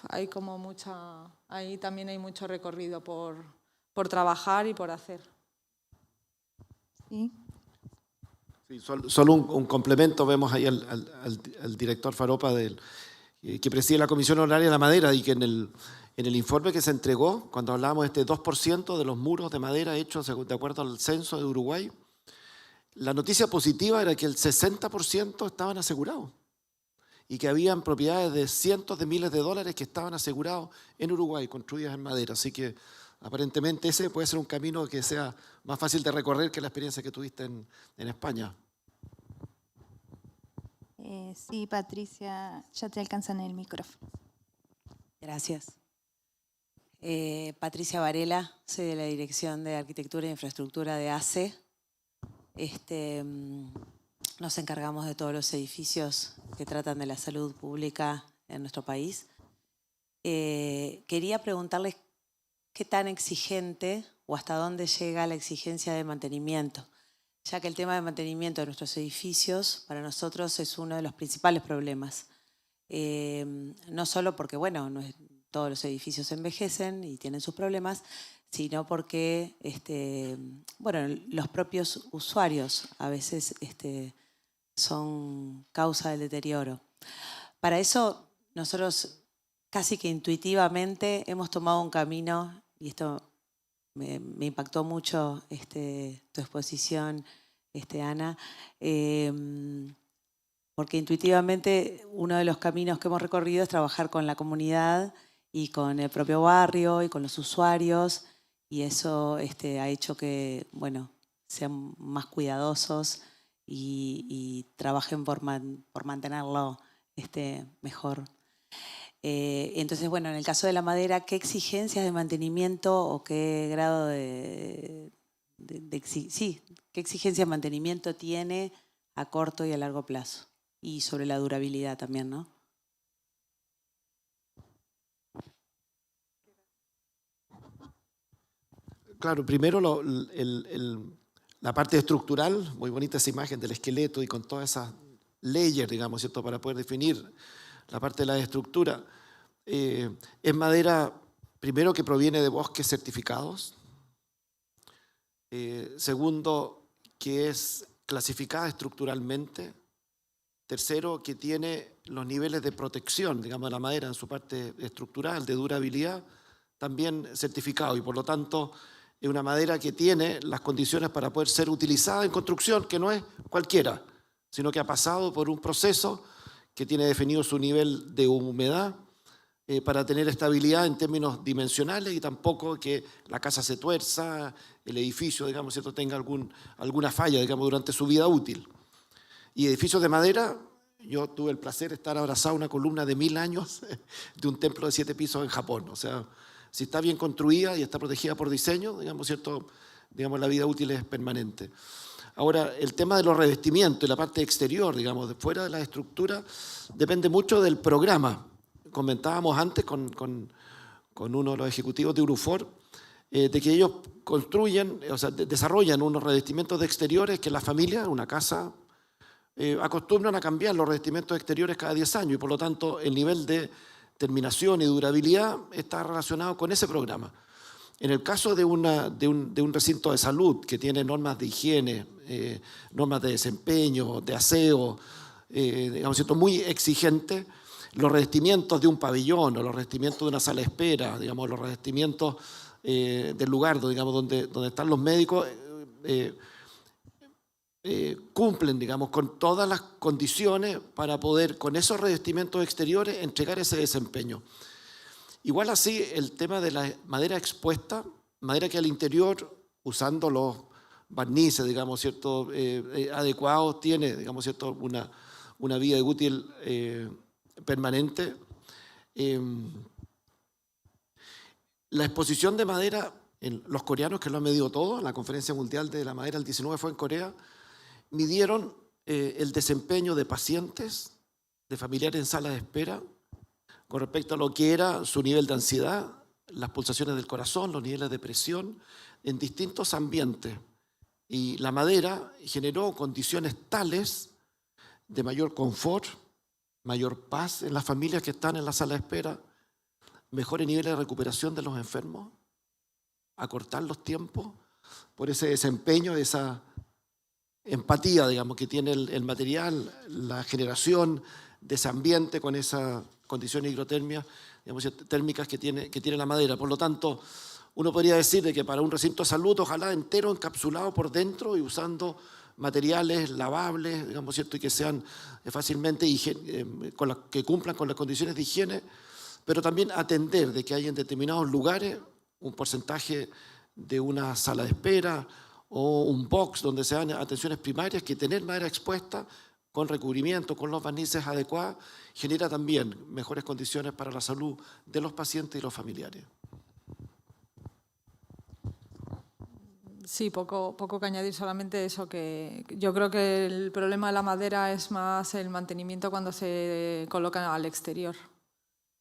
ahí también hay mucho recorrido por trabajar y por hacer. ¿Sí? Sí, solo un complemento. Vemos ahí al director Faropa que preside la Comisión Honoraria de la Madera, y que en el informe que se entregó, cuando hablábamos de este 2% de los muros de madera hechos de acuerdo al censo de Uruguay, la noticia positiva era que el 60% estaban asegurados y que habían propiedades de cientos de miles de dólares que estaban asegurados en Uruguay, construidas en madera. Así que aparentemente ese puede ser un camino que sea más fácil de recorrer que la experiencia que tuviste en España. Sí, Patricia, ya te alcanzan el micrófono. Gracias. Patricia Varela, soy de la Dirección de Arquitectura e Infraestructura de ACE. Nos encargamos de todos los edificios que tratan de la salud pública en nuestro país. Quería preguntarles qué tan exigente o hasta dónde llega la exigencia de mantenimiento, ya que el tema de mantenimiento de nuestros edificios para nosotros es uno de los principales problemas. No solo porque, bueno, todos los edificios envejecen y tienen sus problemas, sino porque bueno, los propios usuarios a veces son causa del deterioro. Para eso nosotros casi que intuitivamente hemos tomado un camino, y esto me impactó mucho tu exposición, Ana, porque intuitivamente uno de los caminos que hemos recorrido es trabajar con la comunidad y con el propio barrio y con los usuarios, y eso ha hecho que, bueno, sean más cuidadosos y trabajen por mantenerlo mejor. Entonces, bueno, en el caso de la madera, ¿qué exigencias de mantenimiento o qué grado qué exigencia de mantenimiento tiene a corto y a largo plazo? Y sobre la durabilidad también, ¿no? Claro, primero la parte estructural, muy bonita esa imagen del esqueleto y con todas esas layers, digamos, ¿cierto?, para poder definir la parte de la estructura. Es madera, primero, que proviene de bosques certificados. Segundo, que es clasificada estructuralmente. Tercero, que tiene los niveles de protección, digamos, de la madera en su parte estructural, de durabilidad, también certificado, y por lo tanto es una madera que tiene las condiciones para poder ser utilizada en construcción, que no es cualquiera, sino que ha pasado por un proceso que tiene definido su nivel de humedad para tener estabilidad en términos dimensionales y tampoco que la casa se tuerza, el edificio, digamos, ¿cierto?, tenga alguna falla, digamos, durante su vida útil. Y edificios de madera, yo tuve el placer de estar abrazado a una columna de 1000 años de un templo de 7 pisos en Japón. O sea, si está bien construida y está protegida por diseño, digamos, ¿cierto?, digamos, la vida útil es permanente. Ahora, el tema de los revestimientos y la parte exterior, digamos, de fuera de la estructura, depende mucho del programa. Comentábamos antes con uno de los ejecutivos de Urufor, de que ellos construyen, o sea, desarrollan unos revestimientos de exteriores que las familias, una casa, acostumbran a cambiar los revestimientos exteriores cada 10 años y por lo tanto el nivel de terminación y durabilidad está relacionado con ese programa. En el caso de un recinto de salud que tiene normas de higiene, normas de desempeño, de aseo, digamos, ¿cierto?, muy exigentes, los revestimientos de un pabellón o los revestimientos de una sala de espera, digamos, los revestimientos del lugar, digamos, donde están los médicos, cumplen, digamos, con todas las condiciones para poder, con esos revestimientos exteriores, entregar ese desempeño. Igual así, el tema de la madera expuesta, madera que al interior, usando los barnices, digamos, ¿cierto?, adecuados, tiene, digamos, ¿cierto?, una vida útil permanente. La exposición de madera, los coreanos que lo han medido todo, en la Conferencia Mundial de la Madera el 19 fue en Corea, midieron el desempeño de pacientes, de familiares en salas de espera, con respecto a lo que era su nivel de ansiedad, las pulsaciones del corazón, los niveles de presión, en distintos ambientes. Y la madera generó condiciones tales de mayor confort, mayor paz en las familias que están en la sala de espera, mejores niveles de recuperación de los enfermos, acortar los tiempos, por ese desempeño, esa empatía, digamos, que tiene el material, la generación de ese ambiente con esas condiciones hidrotermias, digamos, térmicas que tiene la madera. Por lo tanto, uno podría decir de que para un recinto de salud, ojalá entero encapsulado por dentro y usando materiales lavables, digamos, ¿cierto?, y que sean fácilmente que cumplan con las condiciones de higiene, pero también atender de que hay en determinados lugares un porcentaje de una sala de espera o un box donde se dan atenciones primarias, que tener madera expuesta con recubrimiento, con los barnices adecuados, genera también mejores condiciones para la salud de los pacientes y los familiares. Sí, poco que añadir, solamente eso, que yo creo que el problema de la madera es más el mantenimiento cuando se coloca al exterior,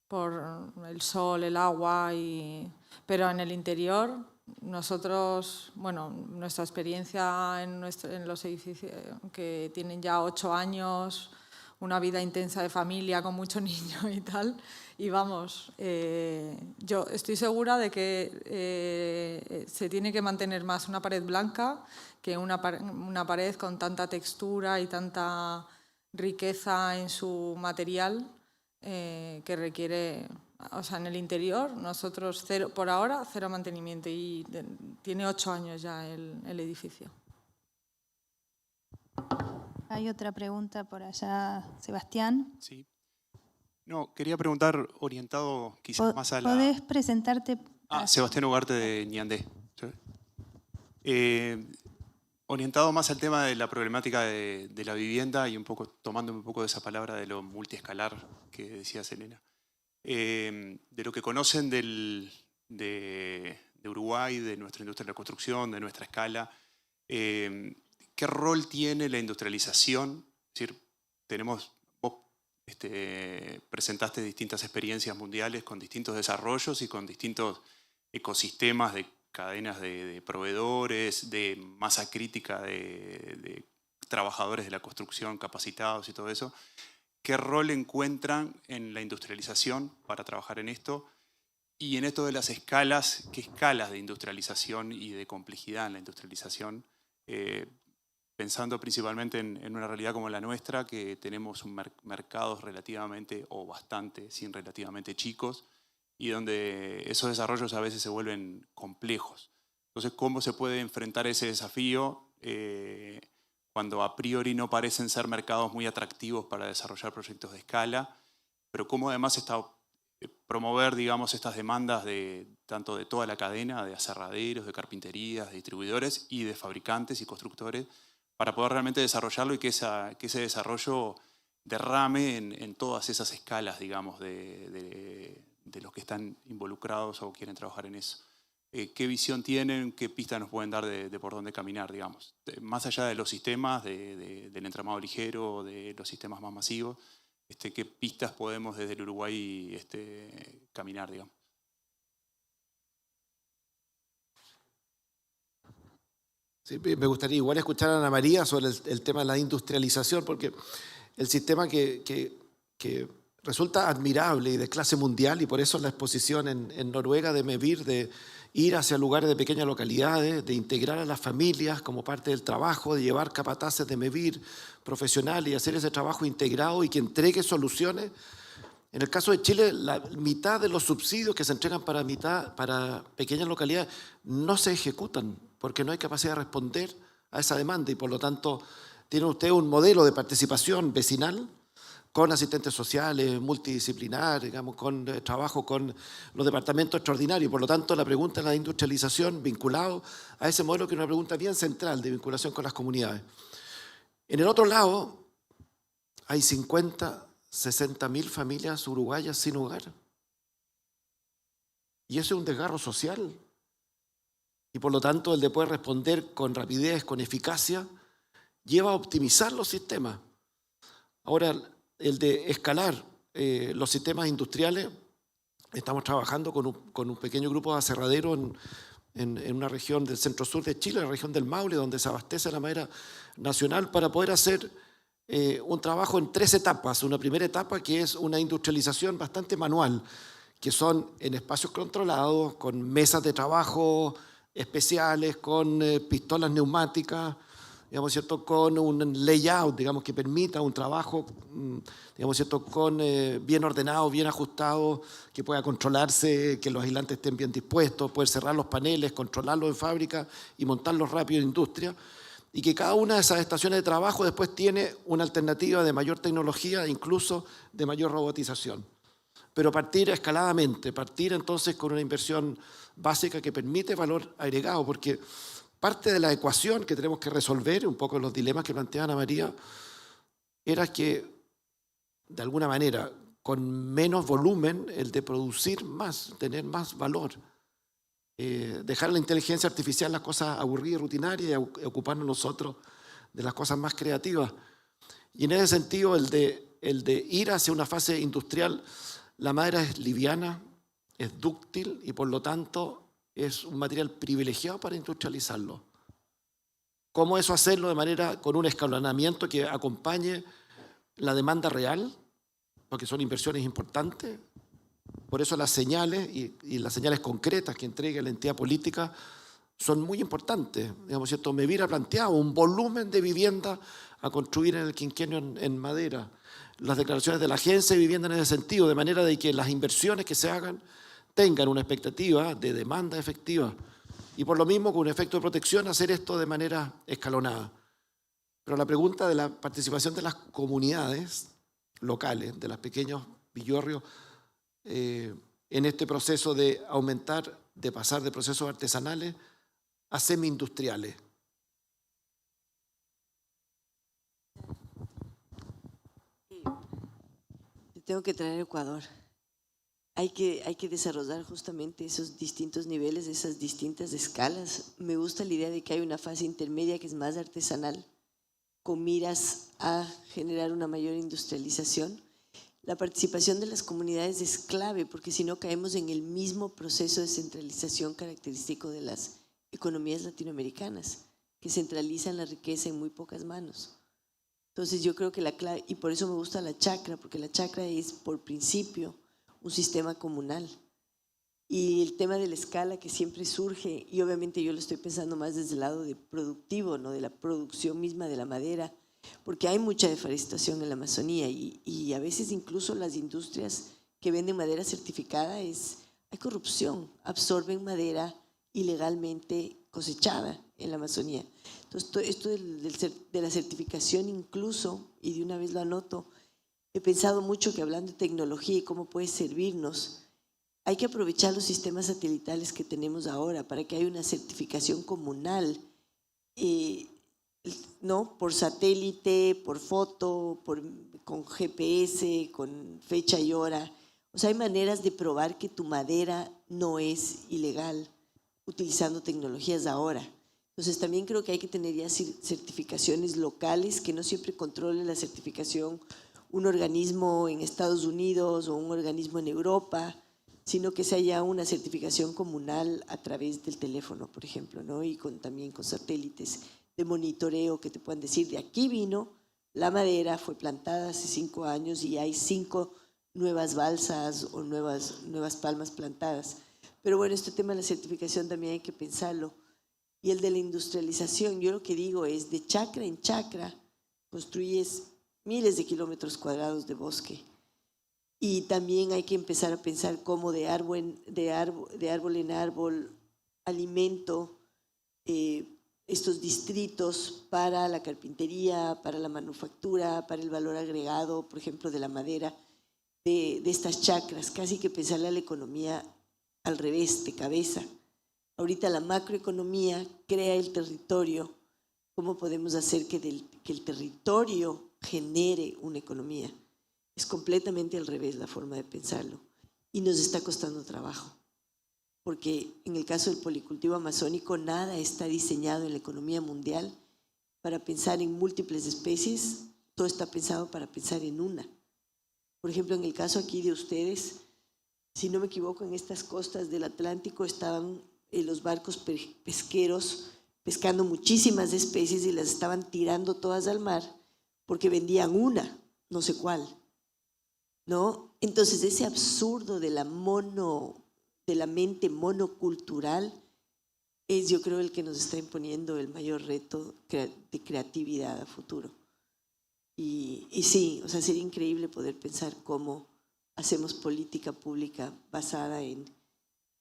por el sol, el agua, pero en el interior nosotros, bueno, nuestra experiencia en los edificios que tienen ya 8 años, una vida intensa de familia con mucho niño y tal, y vamos, yo estoy segura de que se tiene que mantener más una pared blanca que una pared con tanta textura y tanta riqueza en su material que requiere, o sea, en el interior nosotros por ahora cero mantenimiento, y tiene 8 años ya el edificio. Hay otra pregunta por allá, Sebastián. Sí. No, quería preguntar, orientado quizás más a la... ¿Podés presentarte? Sebastián Ugarte de Ñandé. Orientado más al tema de la problemática de la vivienda y un poco tomándome un poco de esa palabra de lo multiescalar que decía Selena. De lo que conocen de Uruguay, de nuestra industria de la construcción, de nuestra escala, ¿qué rol tiene la industrialización? Es decir, vos presentaste distintas experiencias mundiales con distintos desarrollos y con distintos ecosistemas de cadenas de proveedores, de masa crítica de trabajadores de la construcción capacitados y todo eso. ¿Qué rol encuentran en la industrialización para trabajar en esto? Y en esto de las escalas, ¿qué escalas de industrialización y de complejidad en la industrialización? Pensando principalmente en una realidad como la nuestra, que tenemos mercados relativamente o bastante, sin relativamente chicos, y donde esos desarrollos a veces se vuelven complejos. Entonces, ¿cómo se puede enfrentar ese desafío cuando a priori no parecen ser mercados muy atractivos para desarrollar proyectos de escala, pero cómo además promover, digamos, estas demandas tanto de toda la cadena, de aserraderos, de carpinterías, de distribuidores y de fabricantes y constructores, para poder realmente desarrollarlo y que ese desarrollo derrame en todas esas escalas, digamos, de los que están involucrados o quieren trabajar en eso? ¿Qué visión tienen? ¿Qué pistas nos pueden dar de por dónde caminar, digamos? Más allá de los sistemas, del entramado ligero, de los sistemas más masivos, ¿qué pistas podemos desde el Uruguay caminar, digamos? Sí, me gustaría igual escuchar a Ana María sobre el tema de la industrialización, porque el sistema que resulta admirable y de clase mundial, y por eso la exposición en Noruega de MEVIR, de ir hacia lugares de pequeñas localidades, de integrar a las familias como parte del trabajo, de llevar capataces de MEVIR profesionales y hacer ese trabajo integrado y que entregue soluciones. En el caso de Chile, la mitad de los subsidios que se entregan para pequeñas localidades no se ejecutan porque no hay capacidad de responder a esa demanda, y por lo tanto tiene usted un modelo de participación vecinal con asistentes sociales, multidisciplinar, digamos, con trabajo con los departamentos extraordinarios. Por lo tanto, la pregunta de la industrialización vinculado a ese modelo, que es una pregunta bien central de vinculación con las comunidades. En el otro lado, hay 50, 60.000 familias uruguayas sin hogar. Y eso es un desgarro social. Y por lo tanto, el de poder responder con rapidez, con eficacia, lleva a optimizar los sistemas. Ahora, el de escalar los sistemas industriales, estamos trabajando con un pequeño grupo de aserraderos en una región del centro-sur de Chile, la región del Maule, donde se abastece la madera nacional, para poder hacer un trabajo en 3 etapas. Una primera etapa que es una industrialización bastante manual, que son en espacios controlados, con mesas de trabajo especiales, con pistolas neumáticas, digamos, ¿cierto?, con un layout, digamos, que permita un trabajo, digamos, ¿cierto?, bien ordenado, bien ajustado, que pueda controlarse, que los aislantes estén bien dispuestos, poder cerrar los paneles, controlarlos en fábrica y montarlos rápido en industria, y que cada una de esas estaciones de trabajo después tiene una alternativa de mayor tecnología, incluso de mayor robotización. Pero partir escaladamente, partir entonces con una inversión básica que permite valor agregado, porque parte de la ecuación que tenemos que resolver, un poco los dilemas que plantea Ana María, era que, de alguna manera, con menos volumen, el de producir más, tener más valor. Dejar la inteligencia artificial las cosas aburridas y rutinarias y ocuparnos nosotros de las cosas más creativas. Y en ese sentido, el de ir hacia una fase industrial, la madera es liviana, es dúctil y por lo tanto es un material privilegiado para industrializarlo. ¿Cómo eso hacerlo de manera con un escalonamiento que acompañe la demanda real? Porque son inversiones importantes. Por eso las señales y las señales concretas que entregue la entidad política son muy importantes. Digamos, ¿cierto? Me hubiera planteado un volumen de vivienda a construir en el quinquenio en madera. Las declaraciones de la Agencia de Vivienda en ese sentido, de manera de que las inversiones que se hagan tengan una expectativa de demanda efectiva. Y por lo mismo, con un efecto de protección, hacer esto de manera escalonada. Pero la pregunta de la participación de las comunidades locales, de los pequeños villorrios, en este proceso de aumentar, de pasar de procesos artesanales a semi-industriales. Tengo que traer Ecuador. Hay que desarrollar justamente esos distintos niveles, esas distintas escalas. Me gusta la idea de que hay una fase intermedia que es más artesanal, con miras a generar una mayor industrialización. La participación de las comunidades es clave, porque si no caemos en el mismo proceso de centralización característico de las economías latinoamericanas, que centralizan la riqueza en muy pocas manos. Entonces yo creo que la clave, y por eso me gusta la chacra, porque la chacra es por principio un sistema comunal. Y el tema de la escala que siempre surge, y obviamente yo lo estoy pensando más desde el lado de productivo, ¿no? De la producción misma de la madera, porque hay mucha deforestación en la Amazonía y a veces incluso las industrias que venden madera certificada hay corrupción, absorben madera ilegalmente cosechada en la Amazonía. Entonces, esto de la certificación incluso, y de una vez lo anoto, he pensado mucho que hablando de tecnología y cómo puede servirnos, hay que aprovechar los sistemas satelitales que tenemos ahora para que haya una certificación comunal, ¿no? Por satélite, por foto, con GPS, con fecha y hora. O sea, hay maneras de probar que tu madera no es ilegal utilizando tecnologías ahora. Entonces también creo que hay que tener ya certificaciones locales, que no siempre controle la certificación un organismo en Estados Unidos o un organismo en Europa, sino que sea ya una certificación comunal a través del teléfono, por ejemplo, ¿no? Y también con satélites de monitoreo que te puedan decir, de aquí vino la madera, fue plantada hace 5 años y hay 5 nuevas balsas o nuevas palmas plantadas. Pero bueno, este tema de la certificación también hay que pensarlo. Y el de la industrialización, yo lo que digo es, de chacra en chacra construyes miles de kilómetros cuadrados de bosque. Y también hay que empezar a pensar cómo de árbol en árbol alimento estos distritos para la carpintería, para la manufactura, para el valor agregado, por ejemplo, de la madera, de estas chacras. Casi que pensarle a la economía al revés, de cabeza. Ahorita la macroeconomía crea el territorio. ¿Cómo podemos hacer que el territorio genere una economía? Es completamente al revés la forma de pensarlo. Y nos está costando trabajo. Porque en el caso del policultivo amazónico, nada está diseñado en la economía mundial para pensar en múltiples especies. Todo está pensado para pensar en una. Por ejemplo, en el caso aquí de ustedes, si no me equivoco, en estas costas del Atlántico estaban los barcos pesqueros pescando muchísimas especies y las estaban tirando todas al mar porque vendían una, no sé cuál, ¿no? Entonces ese absurdo de la mente monocultural es, yo creo, el que nos está imponiendo el mayor reto de creatividad a futuro. Y sí, o sea, sería increíble poder pensar cómo hacemos política pública basada en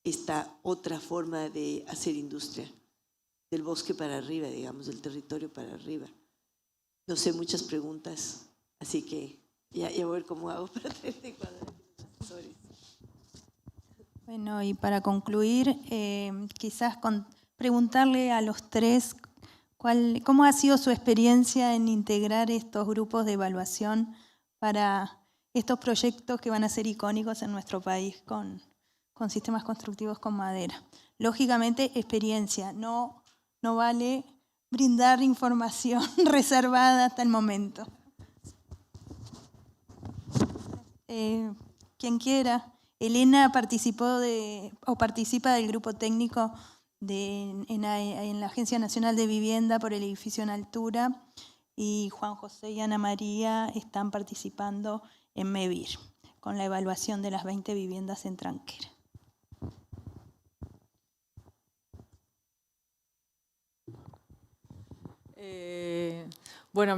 esta otra forma de hacer industria, del bosque para arriba, digamos, del territorio para arriba. No sé, muchas preguntas, así que ya voy a ver cómo hago para traerte asesores. Bueno, y para concluir, quizás preguntarle a los tres ¿Cómo ha sido su experiencia en integrar estos grupos de evaluación para estos proyectos que van a ser icónicos en nuestro país con sistemas constructivos con madera? Lógicamente, experiencia, no vale brindar información reservada hasta el momento. Quien quiera. Elena participa del grupo técnico en la Agencia Nacional de Vivienda por el edificio en altura, y Juan José y Ana María están participando en MEVIR, con la evaluación de las 20 viviendas en Tranquera. Bueno,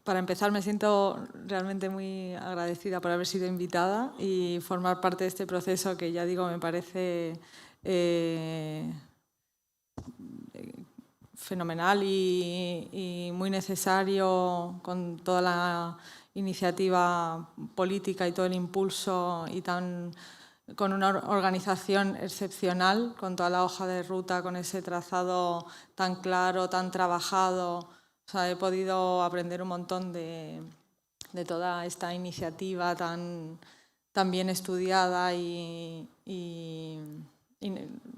para empezar, me siento realmente muy agradecida por haber sido invitada y formar parte de este proceso que, ya digo, me parece fenomenal y muy necesario, con toda la iniciativa política y todo el impulso, y con una organización excepcional, con toda la hoja de ruta, con ese trazado tan claro, tan trabajado. O sea, he podido aprender un montón de toda esta iniciativa tan bien estudiada y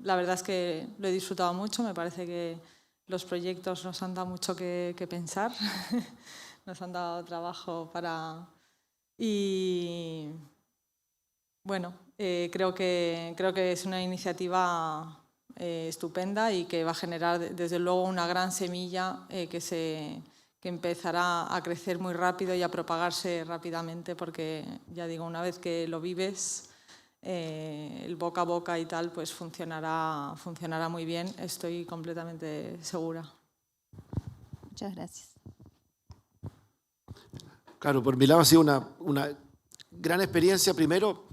la verdad es que lo he disfrutado mucho. Me parece que los proyectos nos han dado mucho que pensar, nos han dado trabajo para... Y bueno, creo que es una iniciativa estupenda y que va a generar desde luego una gran semilla que empezará a crecer muy rápido y a propagarse rápidamente, porque ya digo, una vez que lo vives, el boca a boca y tal, pues funcionará muy bien, estoy completamente segura. Muchas gracias. Claro, por mi lado ha sido una gran experiencia. Primero,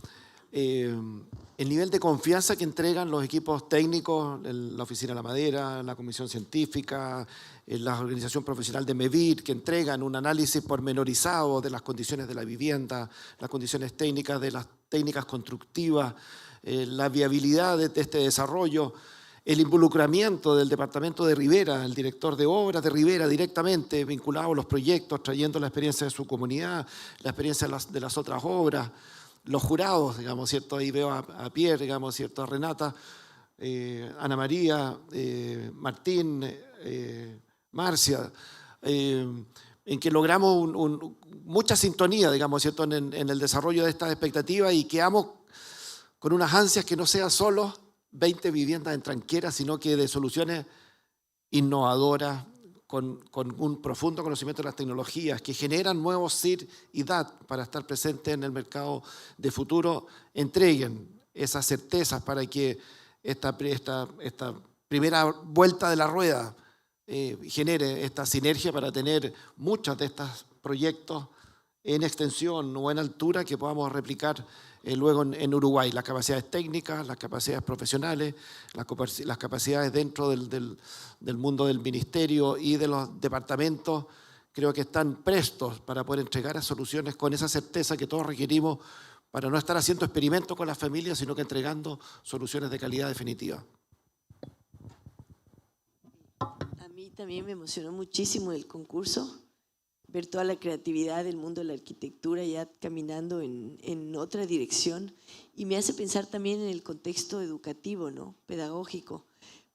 el nivel de confianza que entregan los equipos técnicos, la Oficina de la Madera, la Comisión Científica, la Organización Profesional de MEVIR, que entregan un análisis pormenorizado de las condiciones de la vivienda, las condiciones técnicas de las técnicas constructivas, la viabilidad de este desarrollo, el involucramiento del departamento de Rivera, el director de obras de Rivera directamente vinculado a los proyectos, trayendo la experiencia de su comunidad, la experiencia de las otras obras, los jurados, digamos, ¿cierto? Ahí veo a Pierre, digamos, ¿cierto? A Renata, Ana María, Martín, Marcia, en que logramos mucha sintonía, digamos, ¿cierto? En el desarrollo de estas expectativas, y quedamos con unas ansias que no sean solo 20 viviendas en Tranquera, sino que de soluciones innovadoras, con un profundo conocimiento de las tecnologías que generan nuevos CIR y DAT para estar presentes en el mercado de futuro, entreguen esas certezas para que esta primera vuelta de la rueda genere esta sinergia para tener muchos de estos proyectos en extensión o en altura que podamos replicar luego en Uruguay. Las capacidades técnicas, las capacidades profesionales, las capacidades dentro del mundo del ministerio y de los departamentos, creo que están prestos para poder entregar soluciones con esa certeza que todos requerimos para no estar haciendo experimentos con las familias, sino que entregando soluciones de calidad definitiva. A mí también me emocionó muchísimo el concurso, ver toda la creatividad del mundo de la arquitectura ya caminando en otra dirección, y me hace pensar también en el contexto educativo, ¿no? Pedagógico,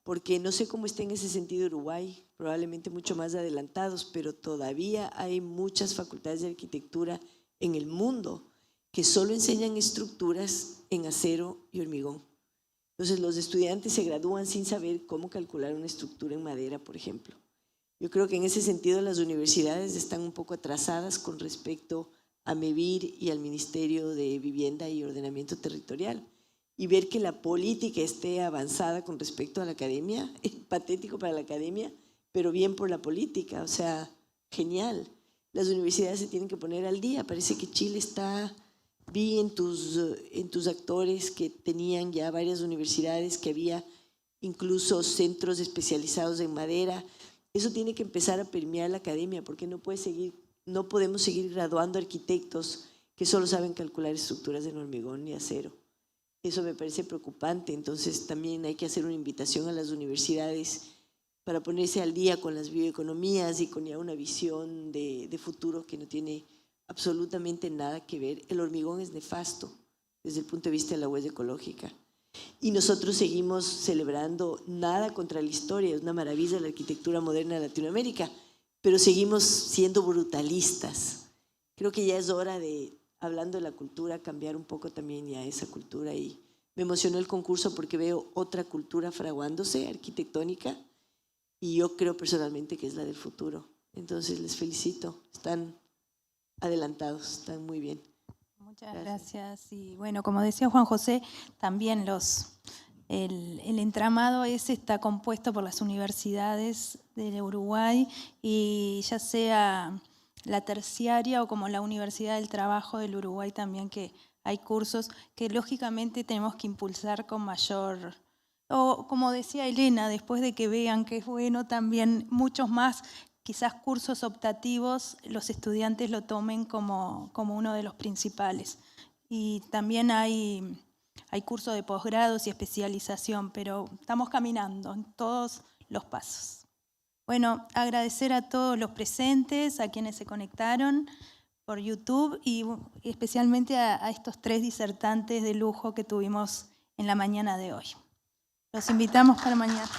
porque no sé cómo está en ese sentido Uruguay, probablemente mucho más adelantados, pero todavía hay muchas facultades de arquitectura en el mundo que solo enseñan estructuras en acero y hormigón. Entonces los estudiantes se gradúan sin saber cómo calcular una estructura en madera, por ejemplo. Yo creo que en ese sentido las universidades están un poco atrasadas con respecto a MEVIR y al Ministerio de Vivienda y Ordenamiento Territorial. Y ver que la política esté avanzada con respecto a la academia, es patético para la academia, pero bien por la política, o sea, genial. Las universidades se tienen que poner al día. Parece que Chile está... Vi en tus actores que tenían ya varias universidades, que había incluso centros especializados en madera. Eso tiene que empezar a permear la academia, porque no podemos seguir graduando arquitectos que solo saben calcular estructuras en hormigón y acero. Eso me parece preocupante. Entonces también hay que hacer una invitación a las universidades para ponerse al día con las bioeconomías y con ya una visión de futuro que no tiene absolutamente nada que ver. El hormigón es nefasto desde el punto de vista de la huella ecológica. Y nosotros seguimos celebrando nada contra la historia, es una maravilla la arquitectura moderna de Latinoamérica, pero seguimos siendo brutalistas. Creo que ya es hora de, hablando de la cultura, cambiar un poco también ya esa cultura. Y me emocionó el concurso porque veo otra cultura fraguándose, arquitectónica, y yo creo personalmente que es la del futuro. Entonces les felicito, están adelantados, están muy bien. Muchas gracias. Y bueno, como decía Juan José, también el entramado ese está compuesto por las universidades del Uruguay, y ya sea la terciaria o como la Universidad del Trabajo del Uruguay también, que hay cursos que lógicamente tenemos que impulsar con mayor, o como decía Elena, después de que vean que es bueno, también muchos más, quizás cursos optativos, los estudiantes lo tomen como uno de los principales. Y también hay cursos de posgrados y especialización, pero estamos caminando en todos los pasos. Bueno, agradecer a todos los presentes, a quienes se conectaron por YouTube y especialmente a estos 3 disertantes de lujo que tuvimos en la mañana de hoy. Los invitamos para mañana.